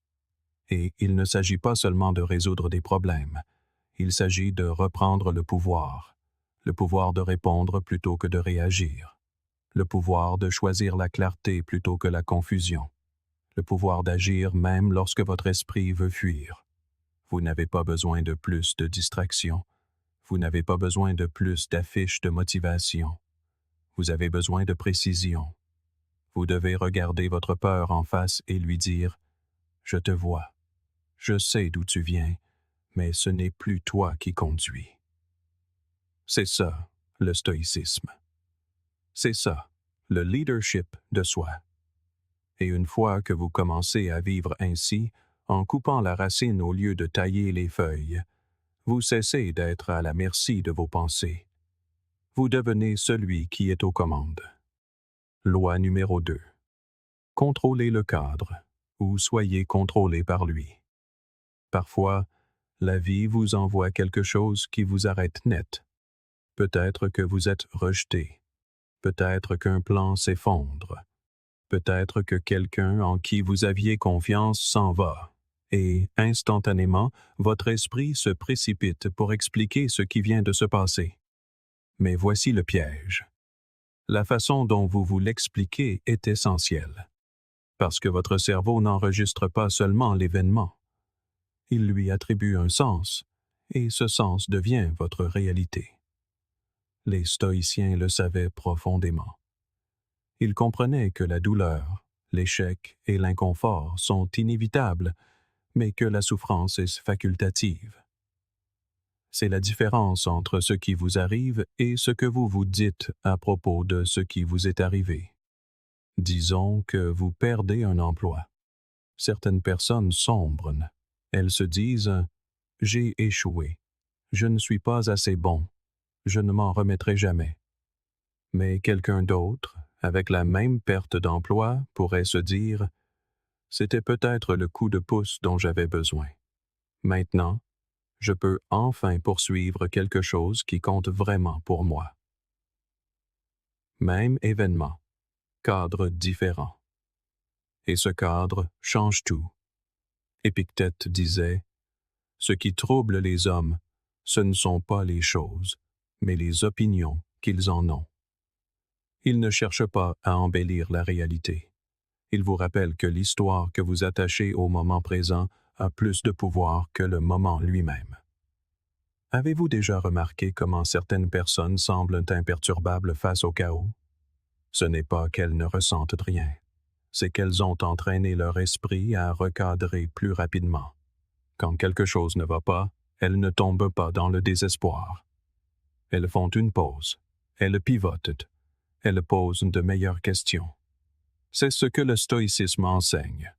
Et il ne s'agit pas seulement de résoudre des problèmes. Il s'agit de reprendre le pouvoir de répondre plutôt que de réagir, le pouvoir de choisir la clarté plutôt que la confusion, le pouvoir d'agir même lorsque votre esprit veut fuir. Vous n'avez pas besoin de plus de distractions, vous n'avez pas besoin de plus d'affiches de motivation. Vous avez besoin de précision. Vous devez regarder votre peur en face et lui dire « Je te vois. Je sais d'où tu viens, mais ce n'est plus toi qui conduis. » C'est ça, le stoïcisme. C'est ça, le leadership de soi. Et une fois que vous commencez à vivre ainsi, en coupant la racine au lieu de tailler les feuilles, vous cessez d'être à la merci de vos pensées. Vous devenez celui qui est aux commandes. Loi numéro 2. Contrôlez le cadre, ou soyez contrôlé par lui. Parfois, la vie vous envoie quelque chose qui vous arrête net. Peut-être que vous êtes rejeté. Peut-être qu'un plan s'effondre. Peut-être que quelqu'un en qui vous aviez confiance s'en va. Et, instantanément, votre esprit se précipite pour expliquer ce qui vient de se passer. Mais voici le piège. La façon dont vous l'expliquez est essentielle. Parce que votre cerveau n'enregistre pas seulement l'événement. Il lui attribue un sens, et ce sens devient votre réalité. Les stoïciens le savaient profondément. Ils comprenaient que la douleur, l'échec et l'inconfort sont inévitables, mais que la souffrance est facultative. C'est la différence entre ce qui vous arrive et ce que vous vous dites à propos de ce qui vous est arrivé. Disons que vous perdez un emploi. Certaines personnes sombrent. Elles se disent « J'ai échoué. Je ne suis pas assez bon. Je ne m'en remettrai jamais. » Mais quelqu'un d'autre, avec la même perte d'emploi, pourrait se dire « C'était peut-être le coup de pouce dont j'avais besoin. Maintenant, je peux enfin poursuivre quelque chose qui compte vraiment pour moi. » Même événement, cadre différent. Et ce cadre change tout. Épictète disait « Ce qui trouble les hommes, ce ne sont pas les choses, mais les opinions qu'ils en ont. » Il ne cherche pas à embellir la réalité. Il vous rappelle que l'histoire que vous attachez au moment présent a plus de pouvoir que le moment lui-même. Avez-vous déjà remarqué comment certaines personnes semblent imperturbables face au chaos? Ce n'est pas qu'elles ne ressentent rien, c'est qu'elles ont entraîné leur esprit à recadrer plus rapidement. Quand quelque chose ne va pas, elles ne tombent pas dans le désespoir. Elles font une pause, elles pivotent, elles posent de meilleures questions. C'est ce que le stoïcisme enseigne.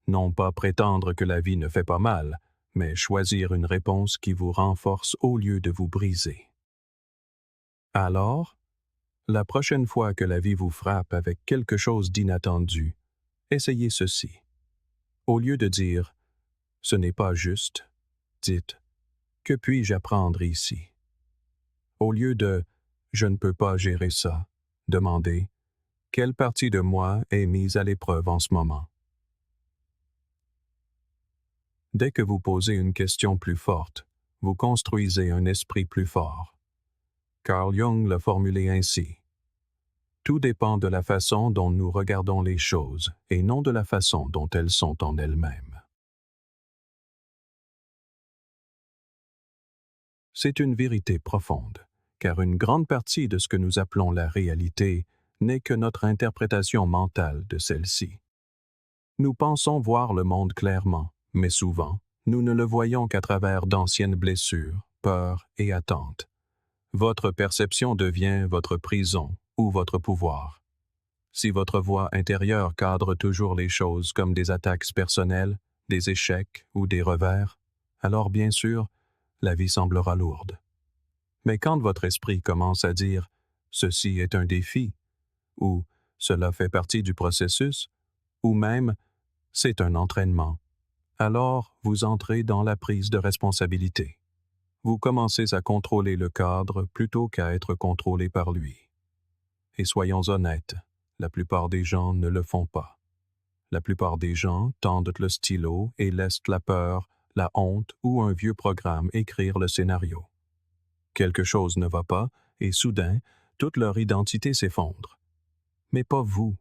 Non pas prétendre que la vie ne fait pas mal, mais choisir une réponse qui vous renforce au lieu de vous briser. Alors, la prochaine fois que la vie vous frappe avec quelque chose d'inattendu, essayez ceci. Au lieu de dire « ce n'est pas juste », dites « que puis-je apprendre ici ?» Au lieu de « je ne peux pas gérer ça », demandez « quelle partie de moi est mise à l'épreuve en ce moment ?» Dès que vous posez une question plus forte, vous construisez un esprit plus fort. Carl Jung l'a formulé ainsi. Tout dépend de la façon dont nous regardons les choses et non de la façon dont elles sont en elles-mêmes. C'est une vérité profonde, car une grande partie de ce que nous appelons la réalité n'est que notre interprétation mentale de celle-ci. Nous pensons voir le monde clairement, mais souvent, nous ne le voyons qu'à travers d'anciennes blessures, peurs et attentes. Votre perception devient votre prison ou votre pouvoir. Si votre voix intérieure cadre toujours les choses comme des attaques personnelles, des échecs ou des revers, alors bien sûr, la vie semblera lourde. Mais quand votre esprit commence à dire « ceci est un défi » ou « cela fait partie du processus » ou même « c'est un entraînement », alors vous entrez dans la prise de responsabilité. Vous commencez à contrôler le cadre plutôt qu'à être contrôlé par lui. Et soyons honnêtes, la plupart des gens ne le font pas. La plupart des gens tendent le stylo et laissent la peur, la honte ou un vieux programme écrire le scénario. Quelque chose ne va pas et soudain, toute leur identité s'effondre. Mais pas vous.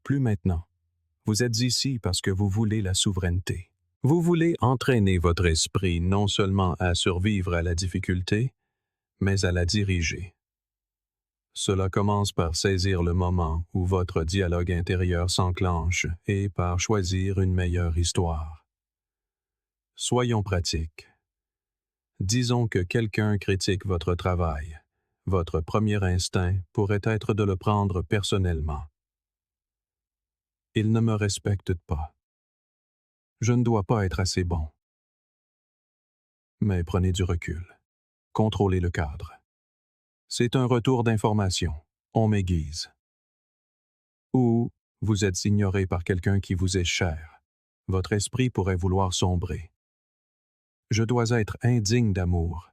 Plus maintenant. Vous êtes ici parce que vous voulez la souveraineté. Vous voulez entraîner votre esprit non seulement à survivre à la difficulté, mais à la diriger. Cela commence par saisir le moment où votre dialogue intérieur s'enclenche et par choisir une meilleure histoire. Soyons pratiques. Disons que quelqu'un critique votre travail. Votre premier instinct pourrait être de le prendre personnellement. Il ne me respecte pas. Je ne dois pas être assez bon. Mais prenez du recul. Contrôlez le cadre. C'est un retour d'information. On m'aiguise. Ou vous êtes ignoré par quelqu'un qui vous est cher. Votre esprit pourrait vouloir sombrer. Je dois être indigne d'amour.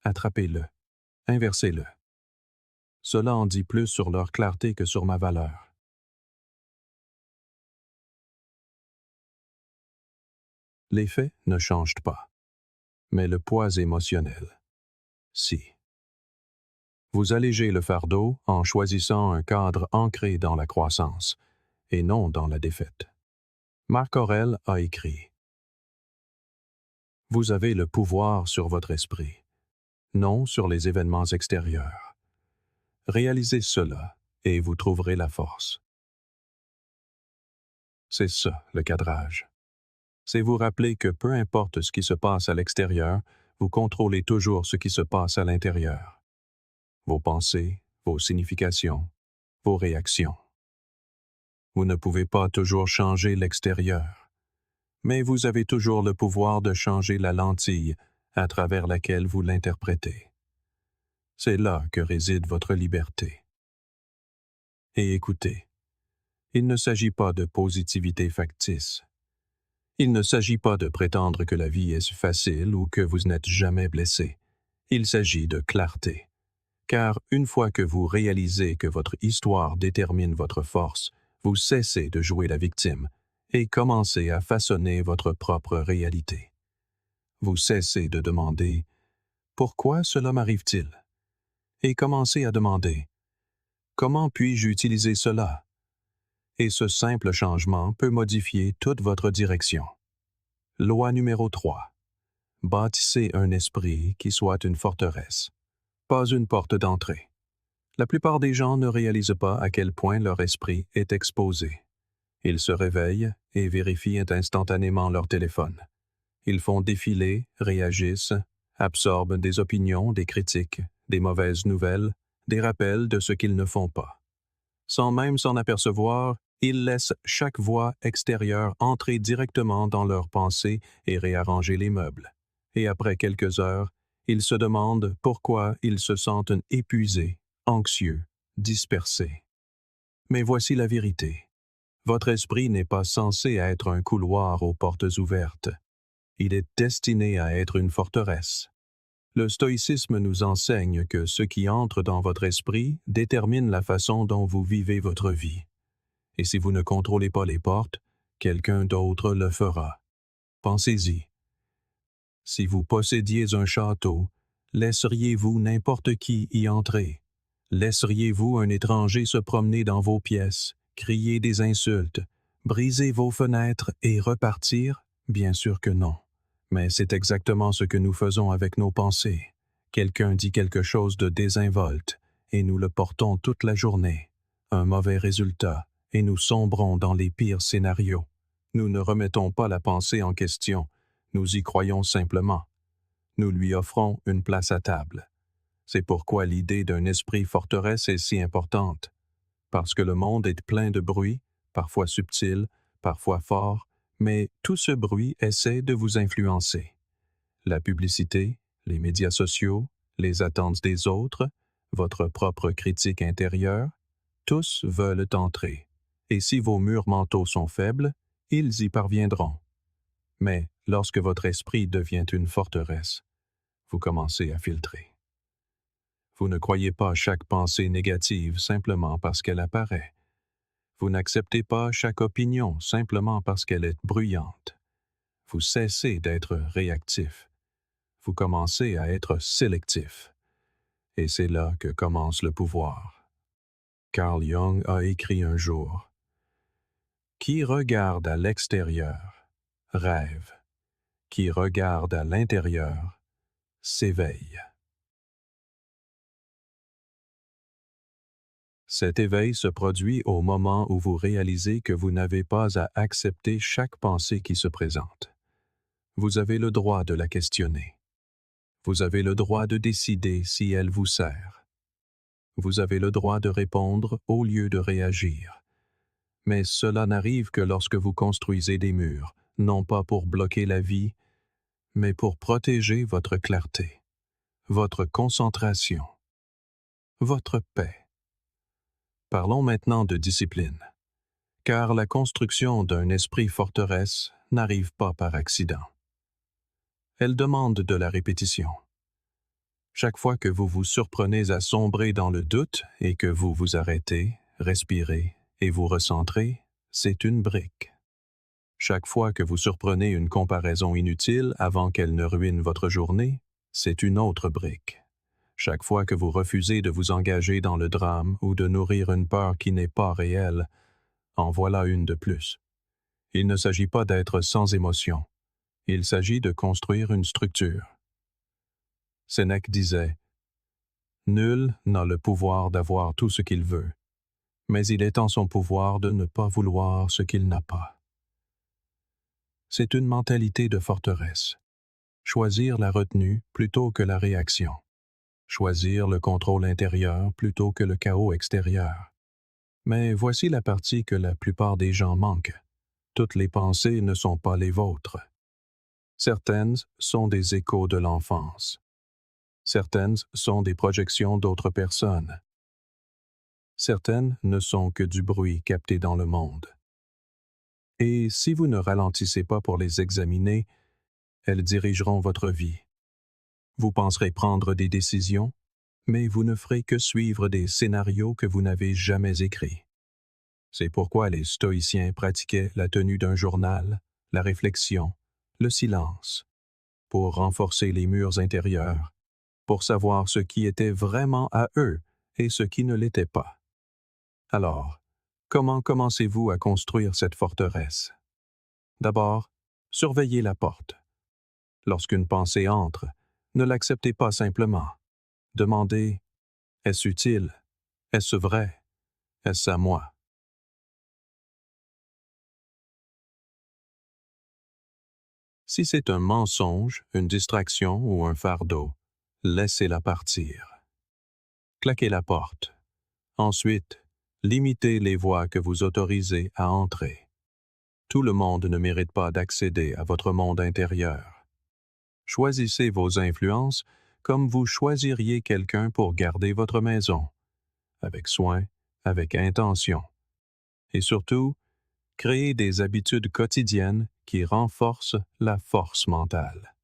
Attrapez-le. Inversez-le. Cela en dit plus sur leur clarté que sur ma valeur. Les faits ne changent pas, mais le poids émotionnel. Si. Vous allégez le fardeau en choisissant un cadre ancré dans la croissance et non dans la défaite. Marc Aurèle a écrit: Vous avez le pouvoir sur votre esprit, non sur les événements extérieurs. Réalisez cela et vous trouverez la force. C'est ça, le cadrage. C'est vous rappeler que peu importe ce qui se passe à l'extérieur, vous contrôlez toujours ce qui se passe à l'intérieur. Vos pensées, vos significations, vos réactions. Vous ne pouvez pas toujours changer l'extérieur, mais vous avez toujours le pouvoir de changer la lentille à travers laquelle vous l'interprétez. C'est là que réside votre liberté. Et écoutez, il ne s'agit pas de positivité factice. Il ne s'agit pas de prétendre que la vie est facile ou que vous n'êtes jamais blessé. Il s'agit de clarté. Car une fois que vous réalisez que votre histoire détermine votre force, vous cessez de jouer la victime et commencez à façonner votre propre réalité. Vous cessez de demander « Pourquoi cela m'arrive-t-il ?» et commencez à demander « Comment puis-je utiliser cela ?» Et ce simple changement peut modifier toute votre direction. Loi numéro 3. Bâtissez un esprit qui soit une forteresse, pas une porte d'entrée. La plupart des gens ne réalisent pas à quel point leur esprit est exposé. Ils se réveillent et vérifient instantanément leur téléphone. Ils font défiler, réagissent, absorbent des opinions, des critiques, des mauvaises nouvelles, des rappels de ce qu'ils ne font pas. Sans même s'en apercevoir, ils laissent chaque voix extérieure entrer directement dans leurs pensées et réarranger les meubles. Et après quelques heures, ils se demandent pourquoi ils se sentent épuisés, anxieux, dispersés. Mais voici la vérité. Votre esprit n'est pas censé être un couloir aux portes ouvertes. Il est destiné à être une forteresse. Le stoïcisme nous enseigne que ce qui entre dans votre esprit détermine la façon dont vous vivez votre vie. Et si vous ne contrôlez pas les portes, quelqu'un d'autre le fera. Pensez-y. Si vous possédiez un château, laisseriez-vous n'importe qui y entrer? Laisseriez-vous un étranger se promener dans vos pièces, crier des insultes, briser vos fenêtres et repartir? Bien sûr que non. Mais c'est exactement ce que nous faisons avec nos pensées. Quelqu'un dit quelque chose de désinvolte, et nous le portons toute la journée. Un mauvais résultat, et nous sombrons dans les pires scénarios. Nous ne remettons pas la pensée en question, nous y croyons simplement. Nous lui offrons une place à table. C'est pourquoi l'idée d'un esprit forteresse est si importante, parce que le monde est plein de bruit, parfois subtil, parfois fort, mais tout ce bruit essaie de vous influencer. La publicité, les médias sociaux, les attentes des autres, votre propre critique intérieure, tous veulent entrer. Et si vos murs mentaux sont faibles, ils y parviendront. Mais lorsque votre esprit devient une forteresse, vous commencez à filtrer. Vous ne croyez pas chaque pensée négative simplement parce qu'elle apparaît. Vous n'acceptez pas chaque opinion simplement parce qu'elle est bruyante. Vous cessez d'être réactif. Vous commencez à être sélectif. Et c'est là que commence le pouvoir. Carl Jung a écrit un jour: « Qui regarde à l'extérieur rêve. Qui regarde à l'intérieur s'éveille. » Cet éveil se produit au moment où vous réalisez que vous n'avez pas à accepter chaque pensée qui se présente. Vous avez le droit de la questionner. Vous avez le droit de décider si elle vous sert. Vous avez le droit de répondre au lieu de réagir. Mais cela n'arrive que lorsque vous construisez des murs, non pas pour bloquer la vie, mais pour protéger votre clarté, votre concentration, votre paix. Parlons maintenant de discipline, car la construction d'un esprit forteresse n'arrive pas par accident. Elle demande de la répétition. Chaque fois que vous vous surprenez à sombrer dans le doute et que vous vous arrêtez, respirez et vous recentrez, c'est une brique. Chaque fois que vous surprenez une comparaison inutile avant qu'elle ne ruine votre journée, c'est une autre brique. Chaque fois que vous refusez de vous engager dans le drame ou de nourrir une peur qui n'est pas réelle, en voilà une de plus. Il ne s'agit pas d'être sans émotion. Il s'agit de construire une structure. Sénèque disait « Nul n'a le pouvoir d'avoir tout ce qu'il veut, mais il est en son pouvoir de ne pas vouloir ce qu'il n'a pas. » C'est une mentalité de forteresse. Choisir la retenue plutôt que la réaction. Choisir le contrôle intérieur plutôt que le chaos extérieur. Mais voici la partie que la plupart des gens manquent. Toutes les pensées ne sont pas les vôtres. Certaines sont des échos de l'enfance. Certaines sont des projections d'autres personnes. Certaines ne sont que du bruit capté dans le monde. Et si vous ne ralentissez pas pour les examiner, elles dirigeront votre vie. Vous penserez prendre des décisions, mais vous ne ferez que suivre des scénarios que vous n'avez jamais écrits. C'est pourquoi les stoïciens pratiquaient la tenue d'un journal, la réflexion, le silence, pour renforcer les murs intérieurs, pour savoir ce qui était vraiment à eux et ce qui ne l'était pas. Alors, comment commencez-vous à construire cette forteresse? D'abord, surveillez la porte. Lorsqu'une pensée entre, ne l'acceptez pas simplement. Demandez « Est-ce utile? Est-ce vrai? Est-ce à moi? » Si c'est un mensonge, une distraction ou un fardeau, laissez-la partir. Claquez la porte. Ensuite, limitez les voies que vous autorisez à entrer. Tout le monde ne mérite pas d'accéder à votre monde intérieur. Choisissez vos influences comme vous choisiriez quelqu'un pour garder votre maison, avec soin, avec intention. Et surtout, créez des habitudes quotidiennes qui renforcent la force mentale.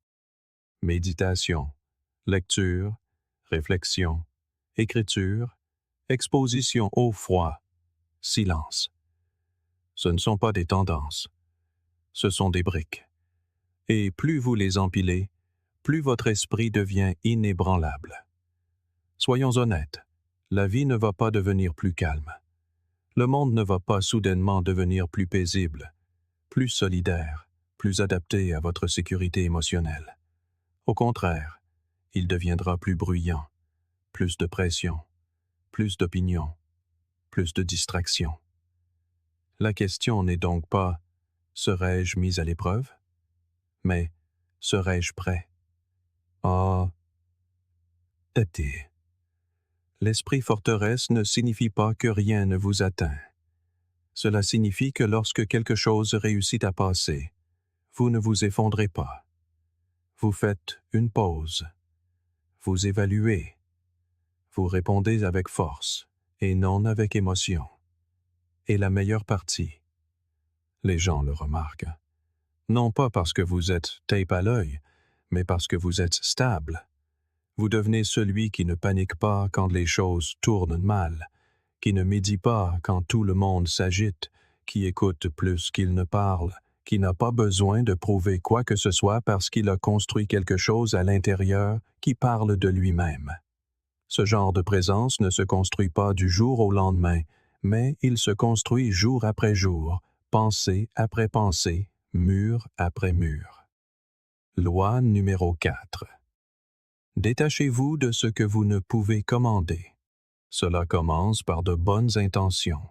Méditation, lecture, réflexion, écriture, exposition au froid, silence. Ce ne sont pas des tendances, ce sont des briques. Et plus vous les empilez, plus votre esprit devient inébranlable. Soyons honnêtes, la vie ne va pas devenir plus calme. Le monde ne va pas soudainement devenir plus paisible, plus solidaire, plus adapté à votre sécurité émotionnelle. Au contraire, il deviendra plus bruyant, plus de pression, plus d'opinion, plus de distraction. La question n'est donc pas « serais-je mis à l'épreuve ?» mais « serais-je prêt ?» Ah, têtez. L'esprit forteresse ne signifie pas que rien ne vous atteint. Cela signifie que lorsque quelque chose réussit à passer, vous ne vous effondrez pas. Vous faites une pause. Vous évaluez. Vous répondez avec force et non avec émotion. Et la meilleure partie, les gens le remarquent. Non pas parce que vous êtes tape à l'œil, mais parce que vous êtes stable. Vous devenez celui qui ne panique pas quand les choses tournent mal, qui ne médit pas quand tout le monde s'agite, qui écoute plus qu'il ne parle, qui n'a pas besoin de prouver quoi que ce soit parce qu'il a construit quelque chose à l'intérieur qui parle de lui-même. Ce genre de présence ne se construit pas du jour au lendemain, mais il se construit jour après jour, pensée après pensée, mur après mur. Loi numéro 4. Détachez-vous de ce que vous ne pouvez commander. Cela commence par de bonnes intentions.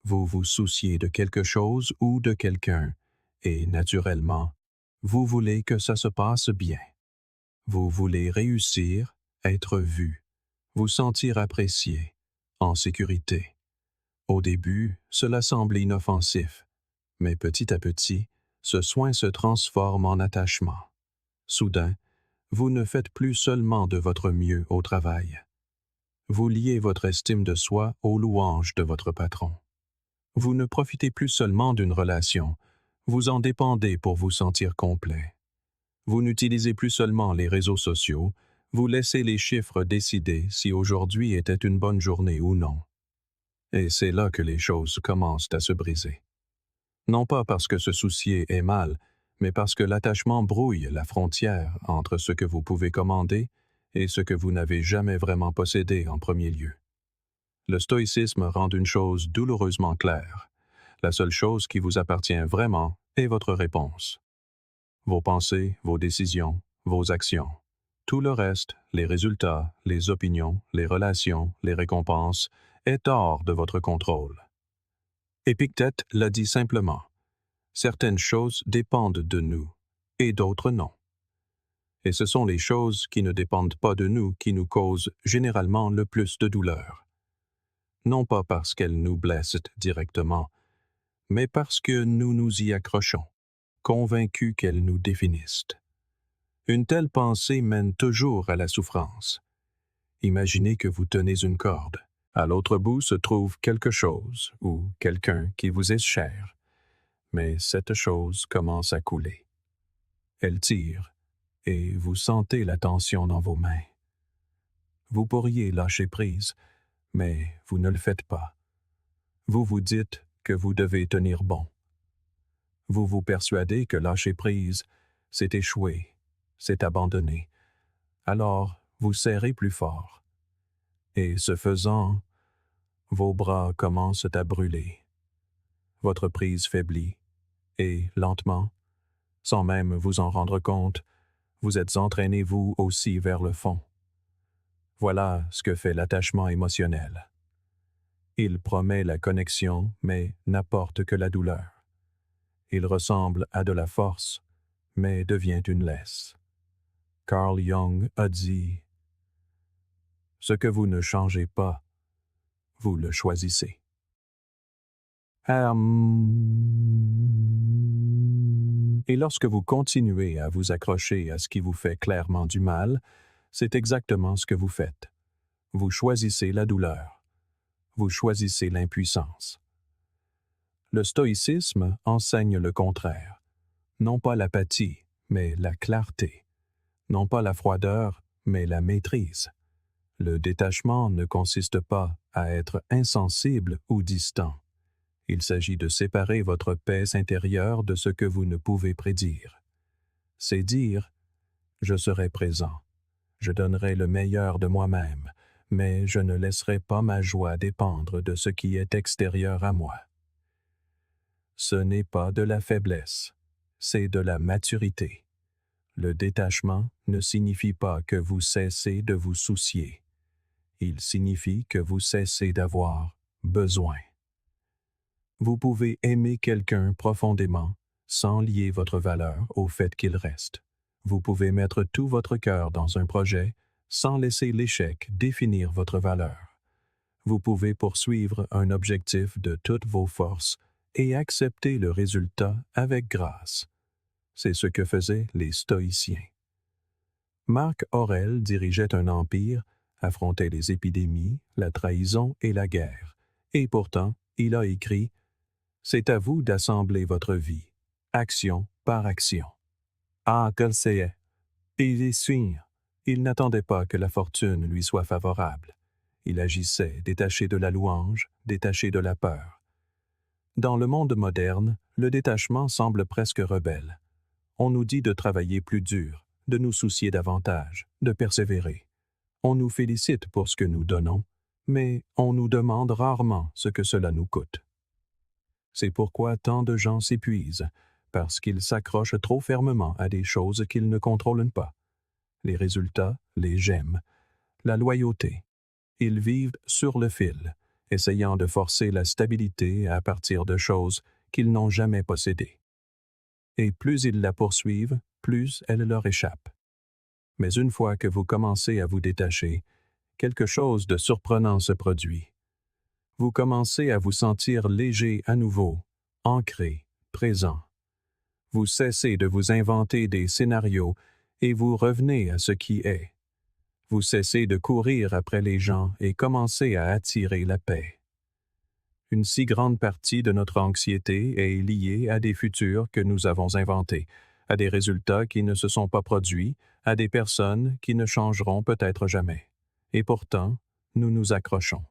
Vous vous souciez de quelque chose ou de quelqu'un, et naturellement, vous voulez que ça se passe bien. Vous voulez réussir, être vu, vous sentir apprécié, en sécurité. Au début, cela semble inoffensif, mais petit à petit, ce soin se transforme en attachement. Soudain, vous ne faites plus seulement de votre mieux au travail. vous liez votre estime de soi aux louanges de votre patron. Vous ne profitez plus seulement d'une relation, vous en dépendez pour vous sentir complet. Vous n'utilisez plus seulement les réseaux sociaux, vous laissez les chiffres décider si aujourd'hui était une bonne journée ou non. Et c'est là que les choses commencent à se briser. Non pas parce que se soucier est mal, mais parce que l'attachement brouille la frontière entre ce que vous pouvez commander et ce que vous n'avez jamais vraiment possédé en premier lieu. Le stoïcisme rend une chose douloureusement claire. La seule chose qui vous appartient vraiment est votre réponse. Vos pensées, vos décisions, vos actions. Tout le reste, les résultats, les opinions, les relations, les récompenses, est hors de votre contrôle. Épictète l'a dit simplement. Certaines choses dépendent de nous, et d'autres non. Et ce sont les choses qui ne dépendent pas de nous qui nous causent généralement le plus de douleur. Non pas parce qu'elles nous blessent directement, mais parce que nous nous y accrochons, convaincus qu'elles nous définissent. Une telle pensée mène toujours à la souffrance. Imaginez que vous tenez une corde. À l'autre bout se trouve quelque chose ou quelqu'un qui vous est cher. Mais cette chose commence à couler. Elle tire, et vous sentez la tension dans vos mains. Vous pourriez lâcher prise, mais vous ne le faites pas. Vous vous dites que vous devez tenir bon. Vous vous persuadez que lâcher prise, c'est échouer, c'est abandonner. Alors, vous serrez plus fort. Et ce faisant, vos bras commencent à brûler. Votre prise faiblit, et lentement, sans même vous en rendre compte, vous êtes entraîné vous aussi vers le fond. Voilà ce que fait l'attachement émotionnel. Il promet la connexion, mais n'apporte que la douleur. Il ressemble à de la force, mais devient une laisse. Carl Jung a dit « Ce que vous ne changez pas, vous le choisissez. » Et lorsque vous continuez à vous accrocher à ce qui vous fait clairement du mal, c'est exactement ce que vous faites. Vous choisissez la douleur. Vous choisissez l'impuissance. Le stoïcisme enseigne le contraire. Non pas l'apathie, mais la clarté. Non pas la froideur, mais la maîtrise. Le détachement ne consiste pas à être insensible ou distant. Il s'agit de séparer votre paix intérieure de ce que vous ne pouvez prédire. C'est dire « Je serai présent, je donnerai le meilleur de moi-même, mais je ne laisserai pas ma joie dépendre de ce qui est extérieur à moi. » Ce n'est pas de la faiblesse, c'est de la maturité. Le détachement ne signifie pas que vous cessez de vous soucier. Il signifie que vous cessez d'avoir besoin. Vous pouvez aimer quelqu'un profondément sans lier votre valeur au fait qu'il reste. Vous pouvez mettre tout votre cœur dans un projet sans laisser l'échec définir votre valeur. Vous pouvez poursuivre un objectif de toutes vos forces et accepter le résultat avec grâce. C'est ce que faisaient les stoïciens. Marc Aurèle dirigeait un empire, affrontait les épidémies, la trahison et la guerre. Et pourtant, il a écrit « C'est à vous d'assembler votre vie, action par action. » Ah, Colseye, il y signe. Il n'attendait pas que la fortune lui soit favorable. Il agissait détaché de la louange, détaché de la peur. Dans le monde moderne, le détachement semble presque rebelle. On nous dit de travailler plus dur, de nous soucier davantage, de persévérer. On nous félicite pour ce que nous donnons, mais on nous demande rarement ce que cela nous coûte. C'est pourquoi tant de gens s'épuisent, parce qu'ils s'accrochent trop fermement à des choses qu'ils ne contrôlent pas. Les résultats, les j'aime, la loyauté. Ils vivent sur le fil, essayant de forcer la stabilité à partir de choses qu'ils n'ont jamais possédées. Et plus ils la poursuivent, plus elle leur échappe. Mais une fois que vous commencez à vous détacher, quelque chose de surprenant se produit. Vous commencez à vous sentir léger à nouveau, ancré, présent. Vous cessez de vous inventer des scénarios et vous revenez à ce qui est. Vous cessez de courir après les gens et commencez à attirer la paix. Une si grande partie de notre anxiété est liée à des futurs que nous avons inventés, à des résultats qui ne se sont pas produits, à des personnes qui ne changeront peut-être jamais. Et pourtant, nous nous accrochons.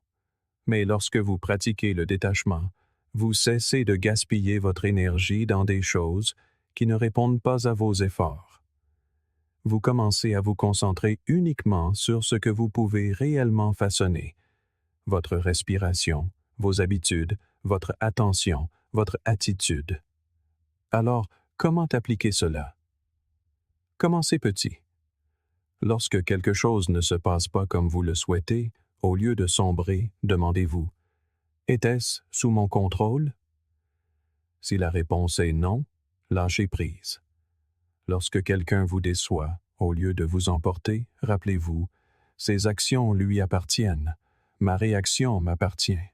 Mais lorsque vous pratiquez le détachement, vous cessez de gaspiller votre énergie dans des choses qui ne répondent pas à vos efforts. Vous commencez à vous concentrer uniquement sur ce que vous pouvez réellement façonner, votre respiration, vos habitudes, votre attention, votre attitude. Alors, comment appliquer cela? Commencez petit. Lorsque quelque chose ne se passe pas comme vous le souhaitez, au lieu de sombrer, demandez-vous, était-ce sous mon contrôle? Si la réponse est non, lâchez prise. Lorsque quelqu'un vous déçoit, au lieu de vous emporter, rappelez-vous, ses actions lui appartiennent, ma réaction m'appartient.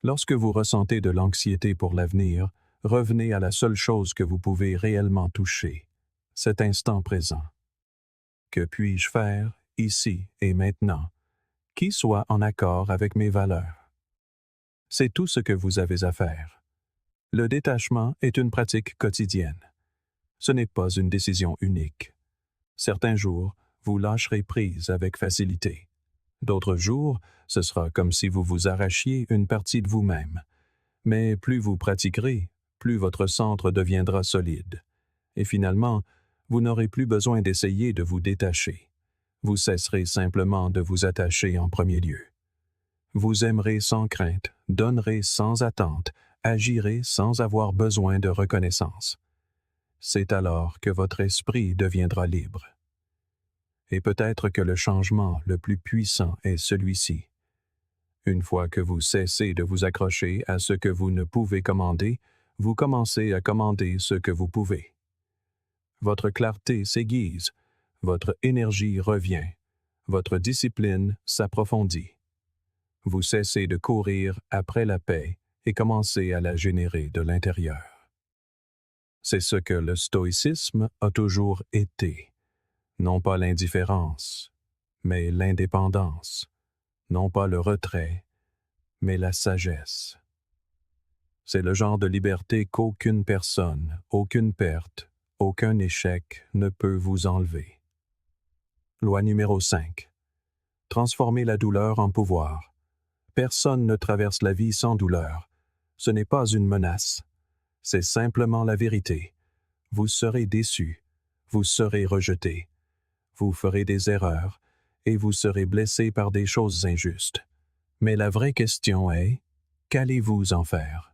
Lorsque vous ressentez de l'anxiété pour l'avenir, revenez à la seule chose que vous pouvez réellement toucher, cet instant présent. Que puis-je faire, ici et maintenant, qui soit en accord avec mes valeurs? C'est tout ce que vous avez à faire. Le détachement est une pratique quotidienne. Ce n'est pas une décision unique. Certains jours, vous lâcherez prise avec facilité. D'autres jours, ce sera comme si vous vous arrachiez une partie de vous-même. Mais plus vous pratiquerez, plus votre centre deviendra solide. Et finalement, vous n'aurez plus besoin d'essayer de vous détacher. Vous cesserez simplement de vous attacher en premier lieu. Vous aimerez sans crainte, donnerez sans attente, agirez sans avoir besoin de reconnaissance. C'est alors que votre esprit deviendra libre. Et peut-être que le changement le plus puissant est celui-ci. Une fois que vous cessez de vous accrocher à ce que vous ne pouvez commander, vous commencez à commander ce que vous pouvez. Votre clarté s'aiguise, votre énergie revient, votre discipline s'approfondit. Vous cessez de courir après la paix et commencez à la générer de l'intérieur. C'est ce que le stoïcisme a toujours été. Non pas l'indifférence, mais l'indépendance. Non pas le retrait, mais la sagesse. C'est le genre de liberté qu'aucune personne, aucune perte, aucun échec ne peut vous enlever. Loi numéro 5. Transformer la douleur en pouvoir. Personne ne traverse la vie sans douleur. Ce n'est pas une menace. C'est simplement la vérité. Vous serez déçu. Vous serez rejeté. Vous ferez des erreurs et vous serez blessé par des choses injustes. Mais la vraie question est, qu'allez-vous en faire?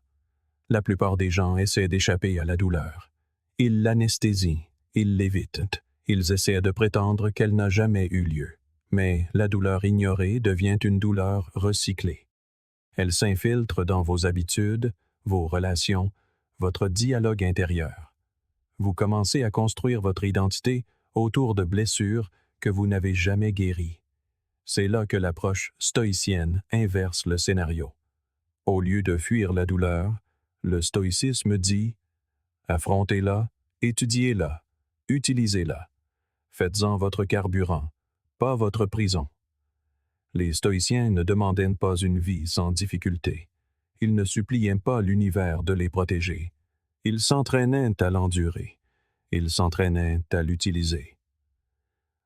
La plupart des gens essaient d'échapper à la douleur. Ils l'aneस्थésient, ils l'évitent, ils essaient de prétendre qu'elle n'a jamais eu lieu. Mais la douleur ignorée devient une douleur recyclée. Elle s'infiltre dans vos habitudes, vos relations, votre dialogue intérieur. Vous commencez à construire votre identité autour de blessures que vous n'avez jamais guéries. C'est là que l'approche stoïcienne inverse le scénario. Au lieu de fuir la douleur, le stoïcisme dit « affrontez-la, étudiez-la, utilisez-la. Faites-en votre carburant, pas votre prison. » Les stoïciens ne demandaient pas une vie sans difficulté. Ils ne suppliaient pas l'univers de les protéger. Ils s'entraînaient à l'endurer. Ils s'entraînaient à l'utiliser.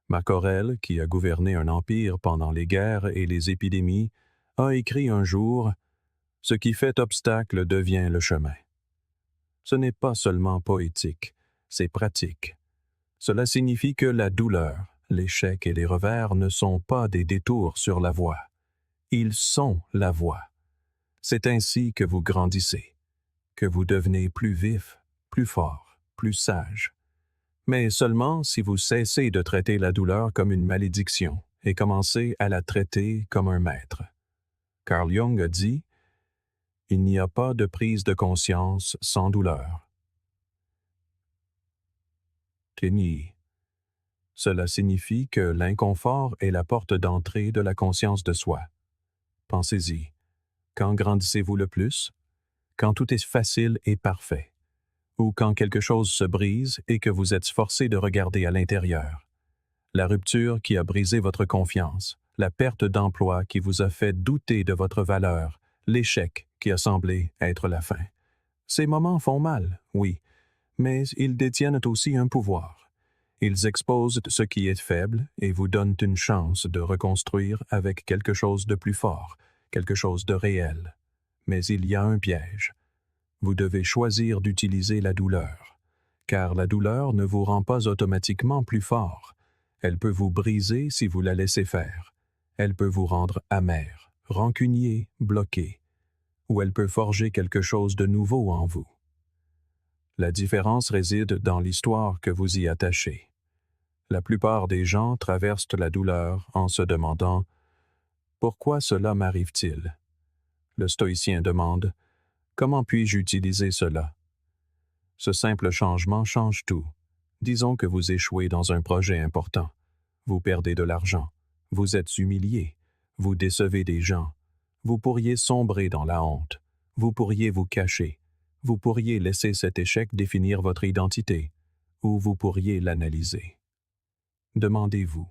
Marc Aurèle, qui a gouverné un empire pendant les guerres et les épidémies, a écrit un jour « Ce qui fait obstacle devient le chemin ». Ce n'est pas seulement poétique, c'est pratique. Cela signifie que la douleur, l'échec et les revers ne sont pas des détours sur la voie. Ils sont la voie. C'est ainsi que vous grandissez, que vous devenez plus vif, plus fort, plus sage. Mais seulement si vous cessez de traiter la douleur comme une malédiction et commencez à la traiter comme un maître. Carl Jung a dit « Il n'y a pas de prise de conscience sans douleur. » Kenny. Cela signifie que l'inconfort est la porte d'entrée de la conscience de soi. Pensez-y. Quand grandissez-vous le plus? Quand tout est facile et parfait. Ou quand quelque chose se brise et que vous êtes forcé de regarder à l'intérieur. La rupture qui a brisé votre confiance, la perte d'emploi qui vous a fait douter de votre valeur, l'échec qui a semblé être la fin. Ces moments font mal, oui, mais ils détiennent aussi un pouvoir. Ils exposent ce qui est faible et vous donnent une chance de reconstruire avec quelque chose de plus fort, quelque chose de réel. Mais il y a un piège. Vous devez choisir d'utiliser la douleur, car la douleur ne vous rend pas automatiquement plus fort. Elle peut vous briser si vous la laissez faire. Elle peut vous rendre amer, rancunier, bloqué, ou elle peut forger quelque chose de nouveau en vous. La différence réside dans l'histoire que vous y attachez. La plupart des gens traversent la douleur en se demandant « Pourquoi cela m'arrive-t-il » Le stoïcien demande « Comment puis-je utiliser cela » Ce simple changement change tout. Disons que vous échouez dans un projet important. Vous perdez de l'argent. Vous êtes humilié. Vous décevez des gens. Vous pourriez sombrer dans la honte. Vous pourriez vous cacher. Vous pourriez laisser cet échec définir votre identité. Ou vous pourriez l'analyser. Demandez-vous,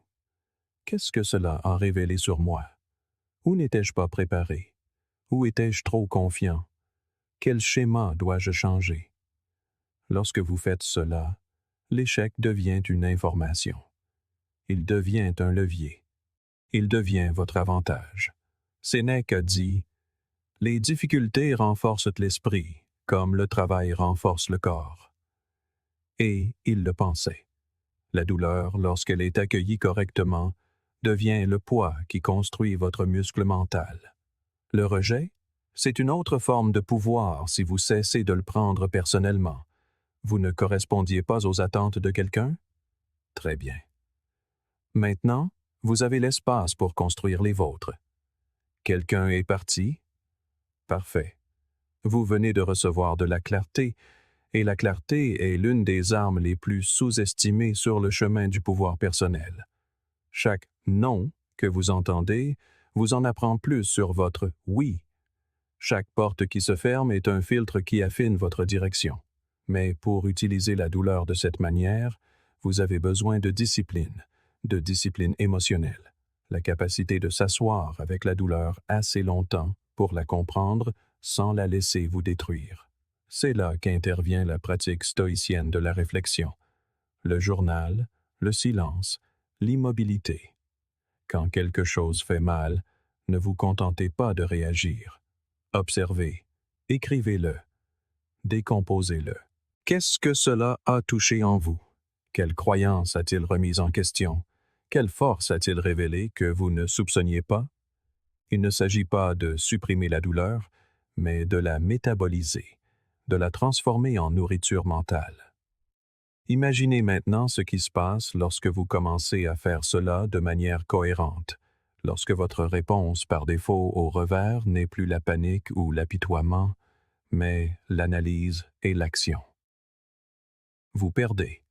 qu'est-ce que cela a révélé sur moi? Où n'étais-je pas préparé? Où étais-je trop confiant? Quel schéma dois-je changer? Lorsque vous faites cela, l'échec devient une information. Il devient un levier. Il devient votre avantage. Sénèque a dit « Les difficultés renforcent l'esprit, comme le travail renforce le corps. » Et il le pensait. La douleur, lorsqu'elle est accueillie correctement, devient le poids qui construit votre muscle mental. Le rejet, c'est une autre forme de pouvoir si vous cessez de le prendre personnellement. Vous ne correspondiez pas aux attentes de quelqu'un? Très bien. Maintenant, vous avez l'espace pour construire les vôtres. Quelqu'un est parti? Parfait. Vous venez de recevoir de la clarté, et la clarté est l'une des armes les plus sous-estimées sur le chemin du pouvoir personnel. Chaque « non » que vous entendez vous en apprend plus sur votre « oui ». Chaque porte qui se ferme est un filtre qui affine votre direction. Mais pour utiliser la douleur de cette manière, vous avez besoin de discipline émotionnelle, la capacité de s'asseoir avec la douleur assez longtemps pour la comprendre sans la laisser vous détruire. C'est là qu'intervient la pratique stoïcienne de la réflexion, le journal, le silence, l'immobilité. Quand quelque chose fait mal, ne vous contentez pas de réagir. Observez, écrivez-le, décomposez-le. Qu'est-ce que cela a touché en vous? Quelle croyance a-t-il remise en question? Quelle force a-t-il révélé que vous ne soupçonniez pas? Il ne s'agit pas de supprimer la douleur, mais de la métaboliser, de la transformer en nourriture mentale. Imaginez maintenant ce qui se passe lorsque vous commencez à faire cela de manière cohérente, lorsque votre réponse par défaut au revers n'est plus la panique ou l'apitoiement, mais l'analyse et l'action. Vous perdez,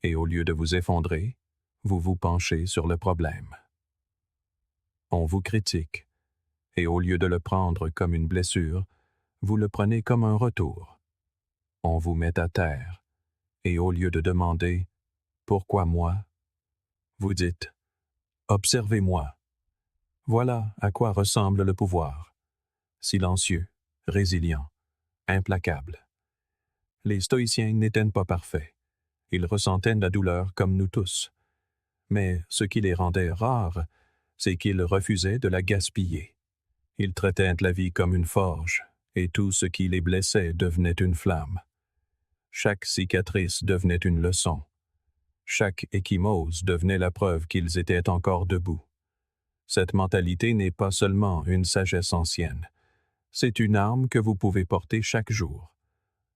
et au lieu de vous effondrer, vous vous penchez sur le problème. On vous critique, et au lieu de le prendre comme une blessure, vous le prenez comme un retour. On vous met à terre, et au lieu de demander « Pourquoi moi ?», vous dites « Observez-moi ». Voilà à quoi ressemble le pouvoir. Silencieux, résilient, implacable. Les stoïciens n'étaient pas parfaits. Ils ressentaient la douleur comme nous tous. Mais ce qui les rendait rares, c'est qu'ils refusaient de la gaspiller. Ils traitaient la vie comme une forge, et tout ce qui les blessait devenait une flamme. Chaque cicatrice devenait une leçon. Chaque ecchymose devenait la preuve qu'ils étaient encore debout. Cette mentalité n'est pas seulement une sagesse ancienne. C'est une arme que vous pouvez porter chaque jour.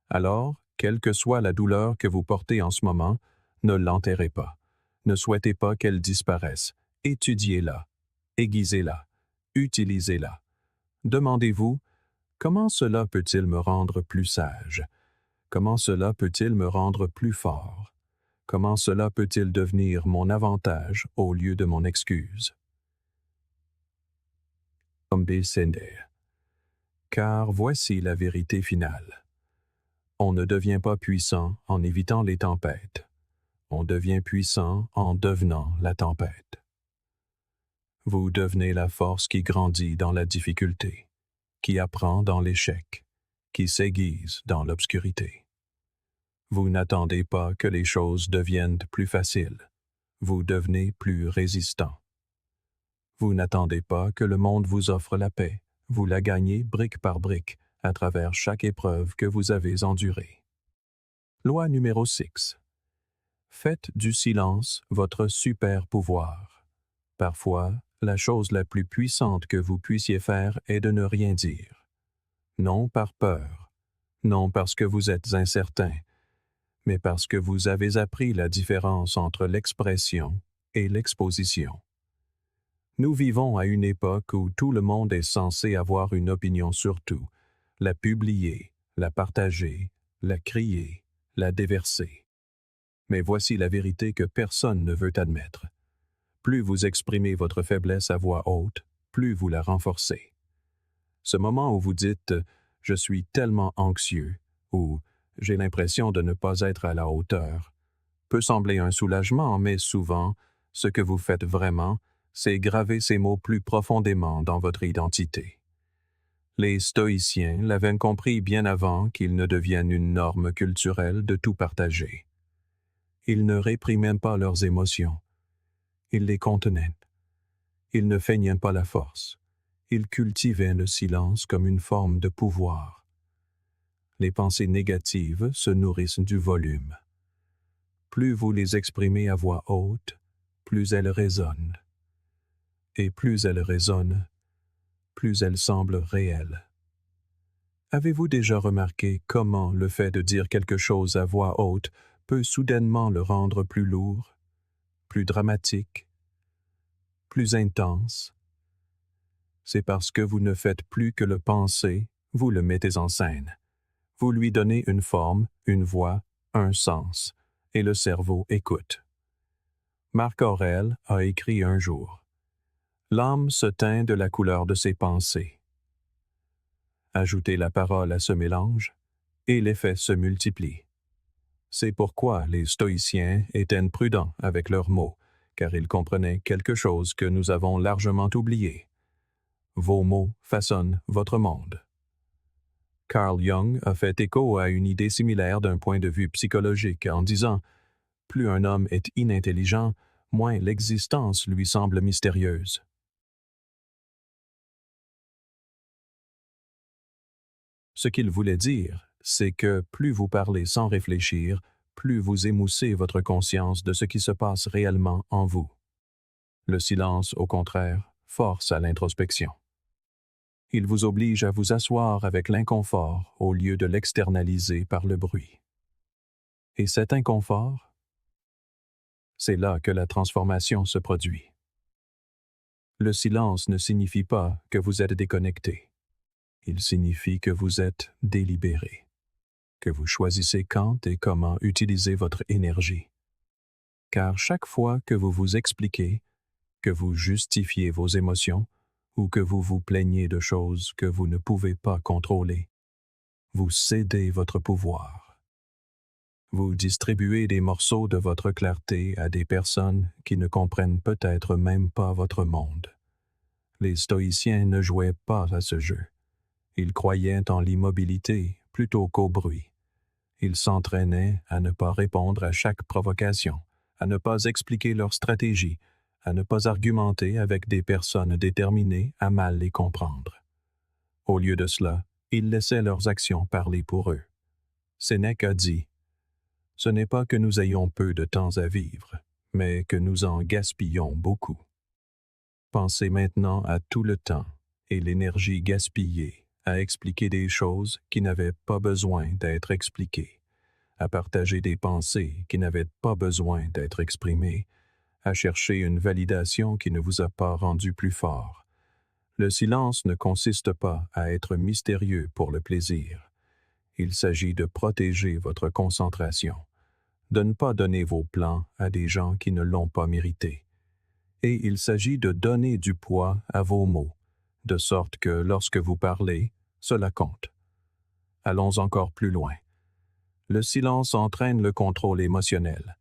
Alors, quelle que soit la douleur que vous portez en ce moment, ne l'enterrez pas. Ne souhaitez pas qu'elle disparaisse. Étudiez-la, aiguisez-la, utilisez-la. Demandez-vous, comment cela peut-il me rendre plus sage? Comment cela peut-il me rendre plus fort? Comment cela peut-il devenir mon avantage au lieu de mon excuse? Car voici la vérité finale. On ne devient pas puissant en évitant les tempêtes. On devient puissant en devenant la tempête. Vous devenez la force qui grandit dans la difficulté, qui apprend dans l'échec, qui s'aiguise dans l'obscurité. Vous n'attendez pas que les choses deviennent plus faciles. Vous devenez plus résistant. Vous n'attendez pas que le monde vous offre la paix. Vous la gagnez brique par brique à travers chaque épreuve que vous avez endurée. Loi numéro 6. Faites du silence votre super pouvoir. Parfois, la chose la plus puissante que vous puissiez faire est de ne rien dire. Non par peur, non parce que vous êtes incertain, mais parce que vous avez appris la différence entre l'expression et l'exposition. Nous vivons à une époque où tout le monde est censé avoir une opinion sur tout, la publier, la partager, la crier, la déverser. Mais voici la vérité que personne ne veut admettre. Plus vous exprimez votre faiblesse à voix haute, plus vous la renforcez. Ce moment où vous dites « je suis tellement anxieux » ou « j'ai l'impression de ne pas être à la hauteur » peut sembler un soulagement, mais souvent, ce que vous faites vraiment, c'est graver ces mots plus profondément dans votre identité. Les stoïciens l'avaient compris bien avant qu'ils ne deviennent une norme culturelle de tout partager. Ils ne réprimaient pas leurs émotions. Ils les contenaient. Ils ne feignaient pas la force. Ils cultivaient le silence comme une forme de pouvoir. Les pensées négatives se nourrissent du volume. Plus vous les exprimez à voix haute, plus elles résonnent. Et plus elles résonnent, plus elles semblent réelles. Avez-vous déjà remarqué comment le fait de dire quelque chose à voix haute peut soudainement le rendre plus lourd, plus dramatique, plus intense? C'est parce que vous ne faites plus que le penser, vous le mettez en scène. Vous lui donnez une forme, une voix, un sens, et le cerveau écoute. Marc Aurèle a écrit un jour « L'âme se teint de la couleur de ses pensées. » Ajoutez la parole à ce mélange, et l'effet se multiplie. C'est pourquoi les stoïciens étaient prudents avec leurs mots, car ils comprenaient quelque chose que nous avons largement oublié. Vos mots façonnent votre monde. Carl Jung a fait écho à une idée similaire d'un point de vue psychologique en disant « Plus un homme est inintelligent, moins l'existence lui semble mystérieuse. » Ce qu'il voulait dire, c'est que plus vous parlez sans réfléchir, plus vous émoussez votre conscience de ce qui se passe réellement en vous. Le silence, au contraire, force à l'introspection. Il vous oblige à vous asseoir avec l'inconfort au lieu de l'externaliser par le bruit. Et cet inconfort, c'est là que la transformation se produit. Le silence ne signifie pas que vous êtes déconnecté. Il signifie que vous êtes délibéré, que vous choisissez quand et comment utiliser votre énergie. Car chaque fois que vous vous expliquez, que vous justifiez vos émotions ou que vous vous plaignez de choses que vous ne pouvez pas contrôler, vous cédez votre pouvoir. Vous distribuez des morceaux de votre clarté à des personnes qui ne comprennent peut-être même pas votre monde. Les stoïciens ne jouaient pas à ce jeu. Ils croyaient en l'immobilité plutôt qu'au bruit. Ils s'entraînaient à ne pas répondre à chaque provocation, à ne pas expliquer leur stratégie, à ne pas argumenter avec des personnes déterminées à mal les comprendre. Au lieu de cela, ils laissaient leurs actions parler pour eux. Sénèque a dit « Ce n'est pas que nous ayons peu de temps à vivre, mais que nous en gaspillons beaucoup. » Pensez maintenant à tout le temps et l'énergie gaspillée à expliquer des choses qui n'avaient pas besoin d'être expliquées, à partager des pensées qui n'avaient pas besoin d'être exprimées, à chercher une validation qui ne vous a pas rendu plus fort. Le silence ne consiste pas à être mystérieux pour le plaisir. Il s'agit de protéger votre concentration, de ne pas donner vos plans à des gens qui ne l'ont pas mérité. Et il s'agit de donner du poids à vos mots, de sorte que lorsque vous parlez, cela compte. Allons encore plus loin. Le silence entraîne le contrôle émotionnel.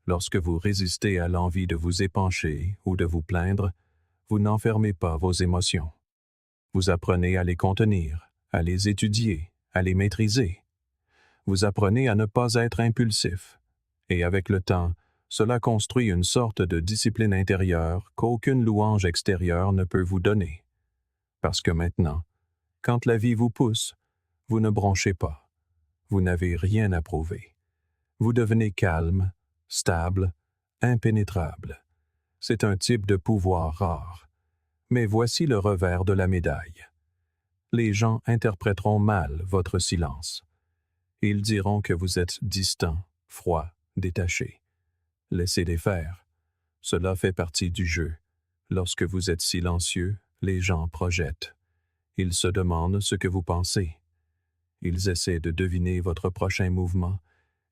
Lorsque vous résistez à l'envie de vous épancher ou de vous plaindre, vous n'enfermez pas vos émotions. Vous apprenez à les contenir, à les étudier, à les maîtriser. Vous apprenez à ne pas être impulsif. Et avec le temps, cela construit une sorte de discipline intérieure qu'aucune louange extérieure ne peut vous donner. Parce que maintenant, quand la vie vous pousse, vous ne bronchez pas. Vous n'avez rien à prouver. Vous devenez calme, stable, impénétrable. C'est un type de pouvoir rare. Mais voici le revers de la médaille. Les gens interpréteront mal votre silence. Ils diront que vous êtes distant, froid, détaché. Laissez-les faire. Cela fait partie du jeu. Lorsque vous êtes silencieux, les gens projettent. Ils se demandent ce que vous pensez. Ils essaient de deviner votre prochain mouvement,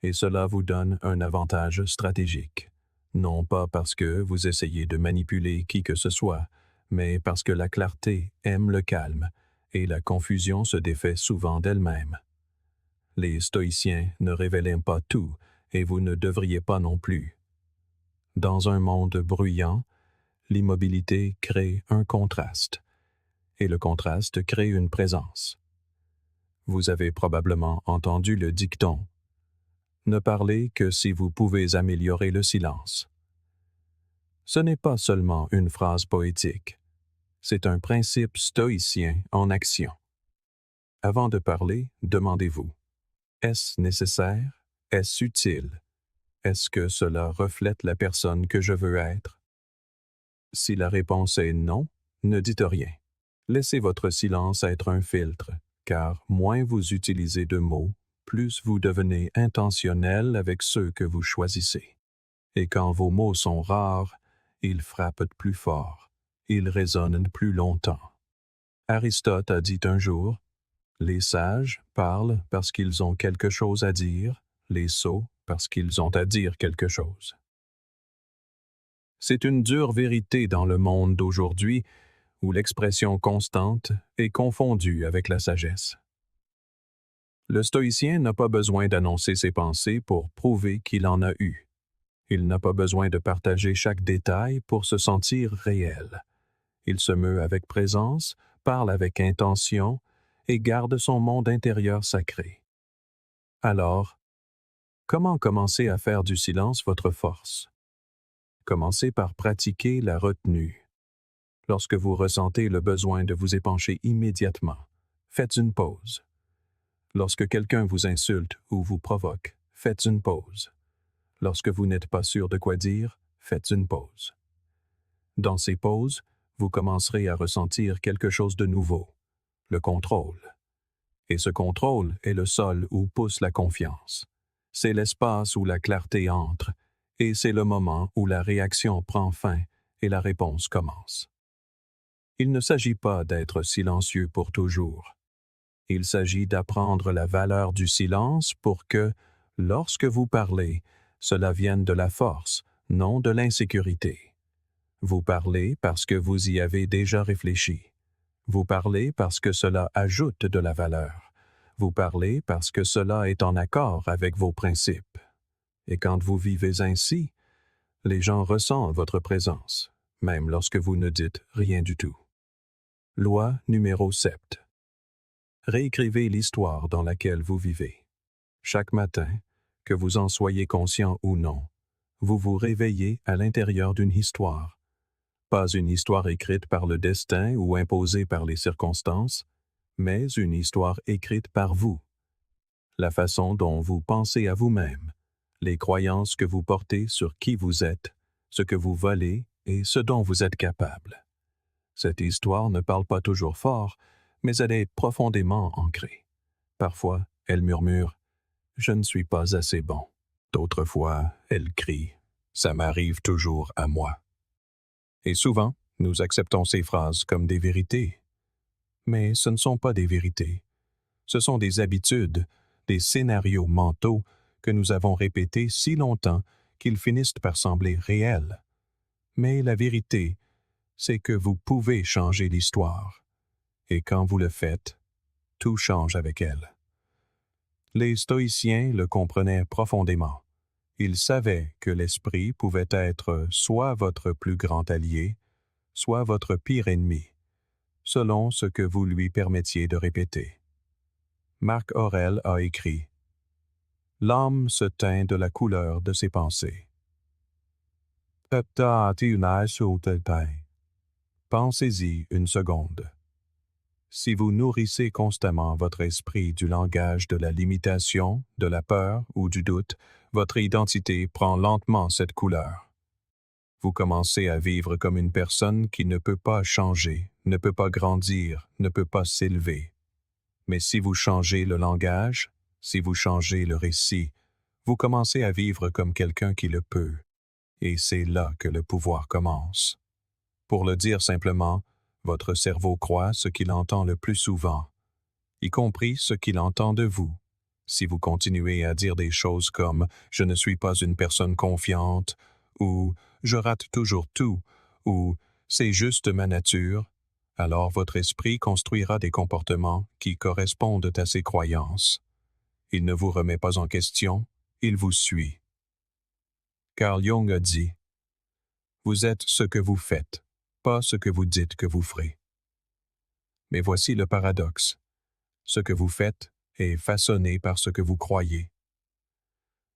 et cela vous donne un avantage stratégique. Non pas parce que vous essayez de manipuler qui que ce soit, mais parce que la clarté aime le calme, et la confusion se défait souvent d'elle-même. Les stoïciens ne révélaient pas tout, et vous ne devriez pas non plus. Dans un monde bruyant, l'immobilité crée un contraste, et le contraste crée une présence. Vous avez probablement entendu le dicton « Ne parlez que si vous pouvez améliorer le silence ». Ce n'est pas seulement une phrase poétique, c'est un principe stoïcien en action. Avant de parler, demandez-vous « Est-ce nécessaire? Est-ce utile? Est-ce que cela reflète la personne que je veux être? » Si la réponse est non, ne dites rien. Laissez votre silence être un filtre, car moins vous utilisez de mots, plus vous devenez intentionnel avec ceux que vous choisissez. Et quand vos mots sont rares, ils frappent plus fort, ils résonnent plus longtemps. Aristote a dit un jour, « Les sages parlent parce qu'ils ont quelque chose à dire, les sots parce qu'ils ont à dire quelque chose. » C'est une dure vérité dans le monde d'aujourd'hui où l'expression constante est confondue avec la sagesse. Le stoïcien n'a pas besoin d'annoncer ses pensées pour prouver qu'il en a eu. Il n'a pas besoin de partager chaque détail pour se sentir réel. Il se meut avec présence, parle avec intention et garde son monde intérieur sacré. Alors, comment commencer à faire du silence votre force? Commencez par pratiquer la retenue. Lorsque vous ressentez le besoin de vous épancher immédiatement, faites une pause. Lorsque quelqu'un vous insulte ou vous provoque, faites une pause. Lorsque vous n'êtes pas sûr de quoi dire, faites une pause. Dans ces pauses, vous commencerez à ressentir quelque chose de nouveau, le contrôle. Et ce contrôle est le sol où pousse la confiance. C'est l'espace où la clarté entre, et c'est le moment où la réaction prend fin et la réponse commence. Il ne s'agit pas d'être silencieux pour toujours. Il s'agit d'apprendre la valeur du silence pour que, lorsque vous parlez, cela vienne de la force, non de l'insécurité. Vous parlez parce que vous y avez déjà réfléchi. Vous parlez parce que cela ajoute de la valeur. Vous parlez parce que cela est en accord avec vos principes. Et quand vous vivez ainsi, les gens ressentent votre présence, même lorsque vous ne dites rien du tout. Loi numéro 7. Réécrivez l'histoire dans laquelle vous vivez. Chaque matin, que vous en soyez conscient ou non, vous vous réveillez à l'intérieur d'une histoire. Pas une histoire écrite par le destin ou imposée par les circonstances, mais une histoire écrite par vous. La façon dont vous pensez à vous-même, les croyances que vous portez sur qui vous êtes, ce que vous valez et ce dont vous êtes capable. Cette histoire ne parle pas toujours fort, mais elle est profondément ancrée. Parfois, elle murmure « Je ne suis pas assez bon ». D'autres fois, elle crie « Ça m'arrive toujours à moi ». Et souvent, nous acceptons ces phrases comme des vérités. Mais ce ne sont pas des vérités. Ce sont des habitudes, des scénarios mentaux que nous avons répétés si longtemps qu'ils finissent par sembler réels. Mais la vérité, c'est que vous pouvez changer l'histoire. Et quand vous le faites, tout change avec elle. Les stoïciens le comprenaient profondément. Il savait que l'esprit pouvait être soit votre plus grand allié, soit votre pire ennemi, selon ce que vous lui permettiez de répéter. Marc Aurèle a écrit « L'âme se teint de la couleur de ses pensées. » Pensez-y une seconde. Si vous nourrissez constamment votre esprit du langage de la limitation, de la peur ou du doute, votre identité prend lentement cette couleur. Vous commencez à vivre comme une personne qui ne peut pas changer, ne peut pas grandir, ne peut pas s'élever. Mais si vous changez le langage, si vous changez le récit, vous commencez à vivre comme quelqu'un qui le peut. Et c'est là que le pouvoir commence. Pour le dire simplement, votre cerveau croit ce qu'il entend le plus souvent, y compris ce qu'il entend de vous. Si vous continuez à dire des choses comme « je ne suis pas une personne confiante » ou « je rate toujours tout » ou « c'est juste ma nature », alors votre esprit construira des comportements qui correspondent à ses croyances. Il ne vous remet pas en question, il vous suit. Carl Jung a dit « Vous êtes ce que vous faites, pas ce que vous dites que vous ferez. » Mais voici le paradoxe. Ce que vous faites est façonné par ce que vous croyez.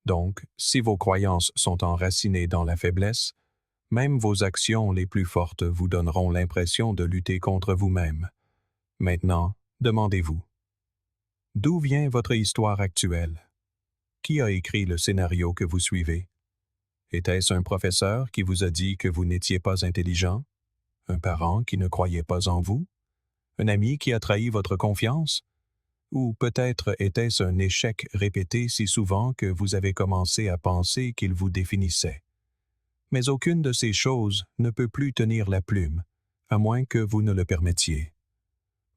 Donc, si vos croyances sont enracinées dans la faiblesse, même vos actions les plus fortes vous donneront l'impression de lutter contre vous-même. Maintenant, demandez-vous. D'où vient votre histoire actuelle? Qui a écrit le scénario que vous suivez? Était-ce un professeur qui vous a dit que vous n'étiez pas intelligent? Un parent qui ne croyait pas en vous? Un ami qui a trahi votre confiance? Ou peut-être était-ce un échec répété si souvent que vous avez commencé à penser qu'il vous définissait? Mais aucune de ces choses ne peut plus tenir la plume, à moins que vous ne le permettiez.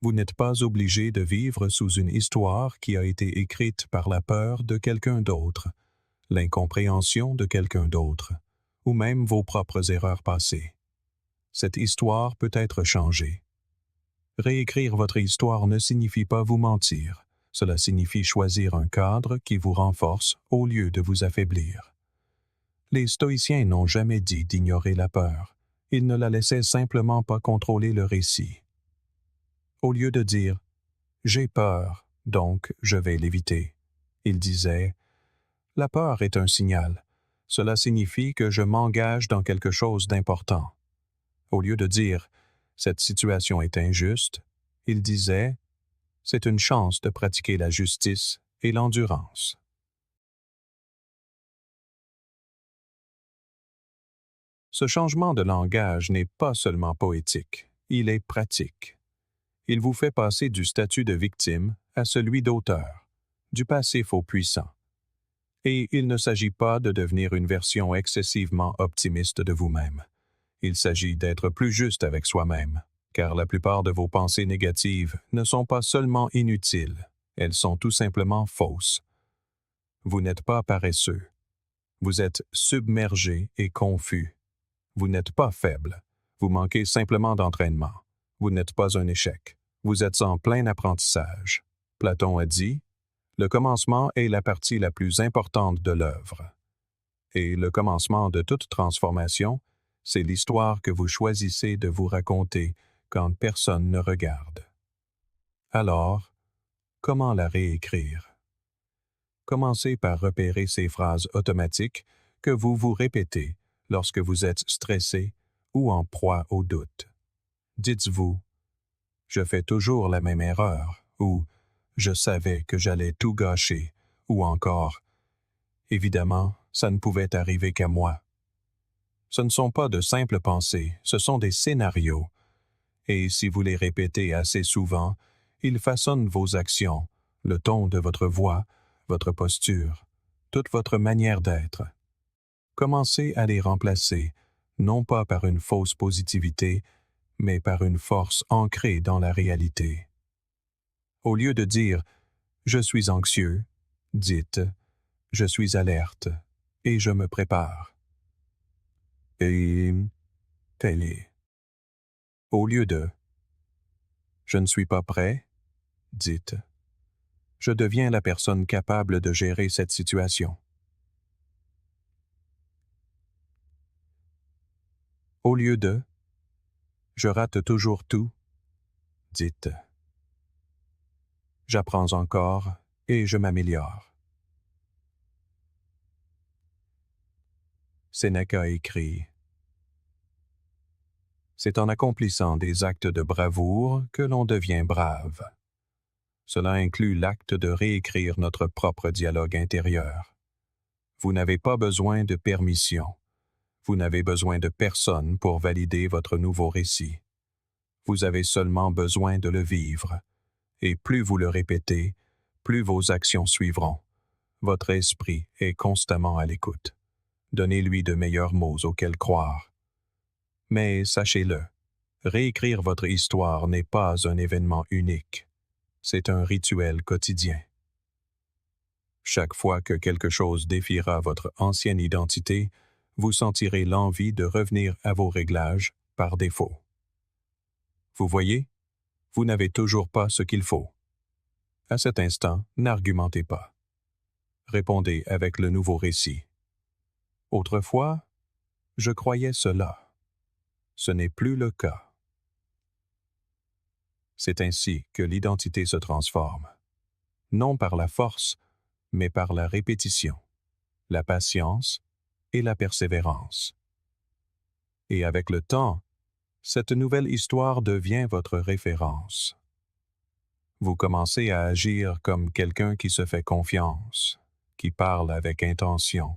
Vous n'êtes pas obligé de vivre sous une histoire qui a été écrite par la peur de quelqu'un d'autre, l'incompréhension de quelqu'un d'autre, ou même vos propres erreurs passées. Cette histoire peut être changée. Réécrire votre histoire ne signifie pas vous mentir. Cela signifie choisir un cadre qui vous renforce au lieu de vous affaiblir. Les stoïciens n'ont jamais dit d'ignorer la peur. Ils ne la laissaient simplement pas contrôler le récit. Au lieu de dire « j'ai peur, donc je vais l'éviter », ils disaient « la peur est un signal. Cela signifie que je m'engage dans quelque chose d'important. » Au lieu de dire « cette situation est injuste », il disait « c'est une chance de pratiquer la justice et l'endurance ». Ce changement de langage n'est pas seulement poétique, il est pratique. Il vous fait passer du statut de victime à celui d'auteur, du passif au puissant. Et il ne s'agit pas de devenir une version excessivement optimiste de vous-même. Il s'agit d'être plus juste avec soi-même, car la plupart de vos pensées négatives ne sont pas seulement inutiles, elles sont tout simplement fausses. Vous n'êtes pas paresseux. Vous êtes submergé et confus. Vous n'êtes pas faible. Vous manquez simplement d'entraînement. Vous n'êtes pas un échec. Vous êtes en plein apprentissage. Platon a dit « Le commencement est la partie la plus importante de l'œuvre. » Et le commencement de toute transformation, c'est l'histoire que vous choisissez de vous raconter quand personne ne regarde. Alors, comment la réécrire? Commencez par repérer ces phrases automatiques que vous vous répétez lorsque vous êtes stressé ou en proie au doute. Dites-vous « Je fais toujours la même erreur » ou « Je savais que j'allais tout gâcher » ou encore « Évidemment, ça ne pouvait arriver qu'à moi ». Ce ne sont pas de simples pensées, ce sont des scénarios. Et si vous les répétez assez souvent, ils façonnent vos actions, le ton de votre voix, votre posture, toute votre manière d'être. Commencez à les remplacer, non pas par une fausse positivité, mais par une force ancrée dans la réalité. Au lieu de dire « je suis anxieux », dites « je suis alerte et je me prépare ». Et télé. Au lieu de « je ne suis pas prêt », dites « je deviens la personne capable de gérer cette situation ». Au lieu de « je rate toujours tout », dites « j'apprends encore et je m'améliore ». Sénèque a écrit « C'est en accomplissant des actes de bravoure que l'on devient brave. Cela inclut l'acte de réécrire notre propre dialogue intérieur. Vous n'avez pas besoin de permission. Vous n'avez besoin de personne pour valider votre nouveau récit. Vous avez seulement besoin de le vivre. Et plus vous le répétez, plus vos actions suivront. Votre esprit est constamment à l'écoute. Donnez-lui de meilleurs mots auxquels croire. Mais sachez-le, réécrire votre histoire n'est pas un événement unique. C'est un rituel quotidien. Chaque fois que quelque chose défiera votre ancienne identité, vous sentirez l'envie de revenir à vos réglages par défaut. Vous voyez, vous n'avez toujours pas ce qu'il faut. À cet instant, n'argumentez pas. Répondez avec le nouveau récit. Autrefois, je croyais cela. Ce n'est plus le cas. C'est ainsi que l'identité se transforme. Non par la force, mais par la répétition, la patience et la persévérance. Et avec le temps, cette nouvelle histoire devient votre référence. Vous commencez à agir comme quelqu'un qui se fait confiance, qui parle avec intention,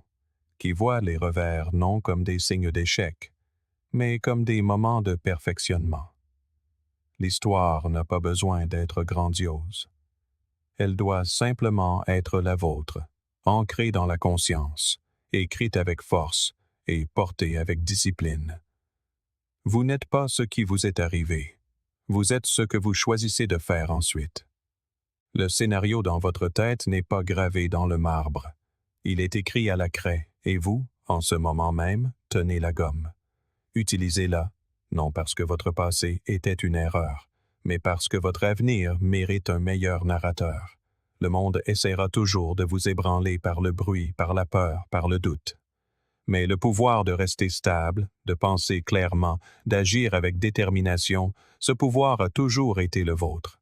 qui voit les revers non comme des signes d'échec, mais comme des moments de perfectionnement. L'histoire n'a pas besoin d'être grandiose. Elle doit simplement être la vôtre, ancrée dans la conscience, écrite avec force et portée avec discipline. Vous n'êtes pas ce qui vous est arrivé. Vous êtes ce que vous choisissez de faire ensuite. Le scénario dans votre tête n'est pas gravé dans le marbre. Il est écrit à la craie, et vous, en ce moment même, tenez la gomme. Utilisez-la, non parce que votre passé était une erreur, mais parce que votre avenir mérite un meilleur narrateur. Le monde essaiera toujours de vous ébranler par le bruit, par la peur, par le doute. Mais le pouvoir de rester stable, de penser clairement, d'agir avec détermination, ce pouvoir a toujours été le vôtre.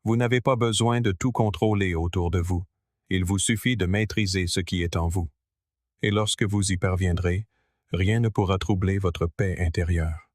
Vous n'avez pas besoin de tout contrôler autour de vous. Il vous suffit de maîtriser ce qui est en vous. Et lorsque vous y parviendrez, rien ne pourra troubler votre paix intérieure.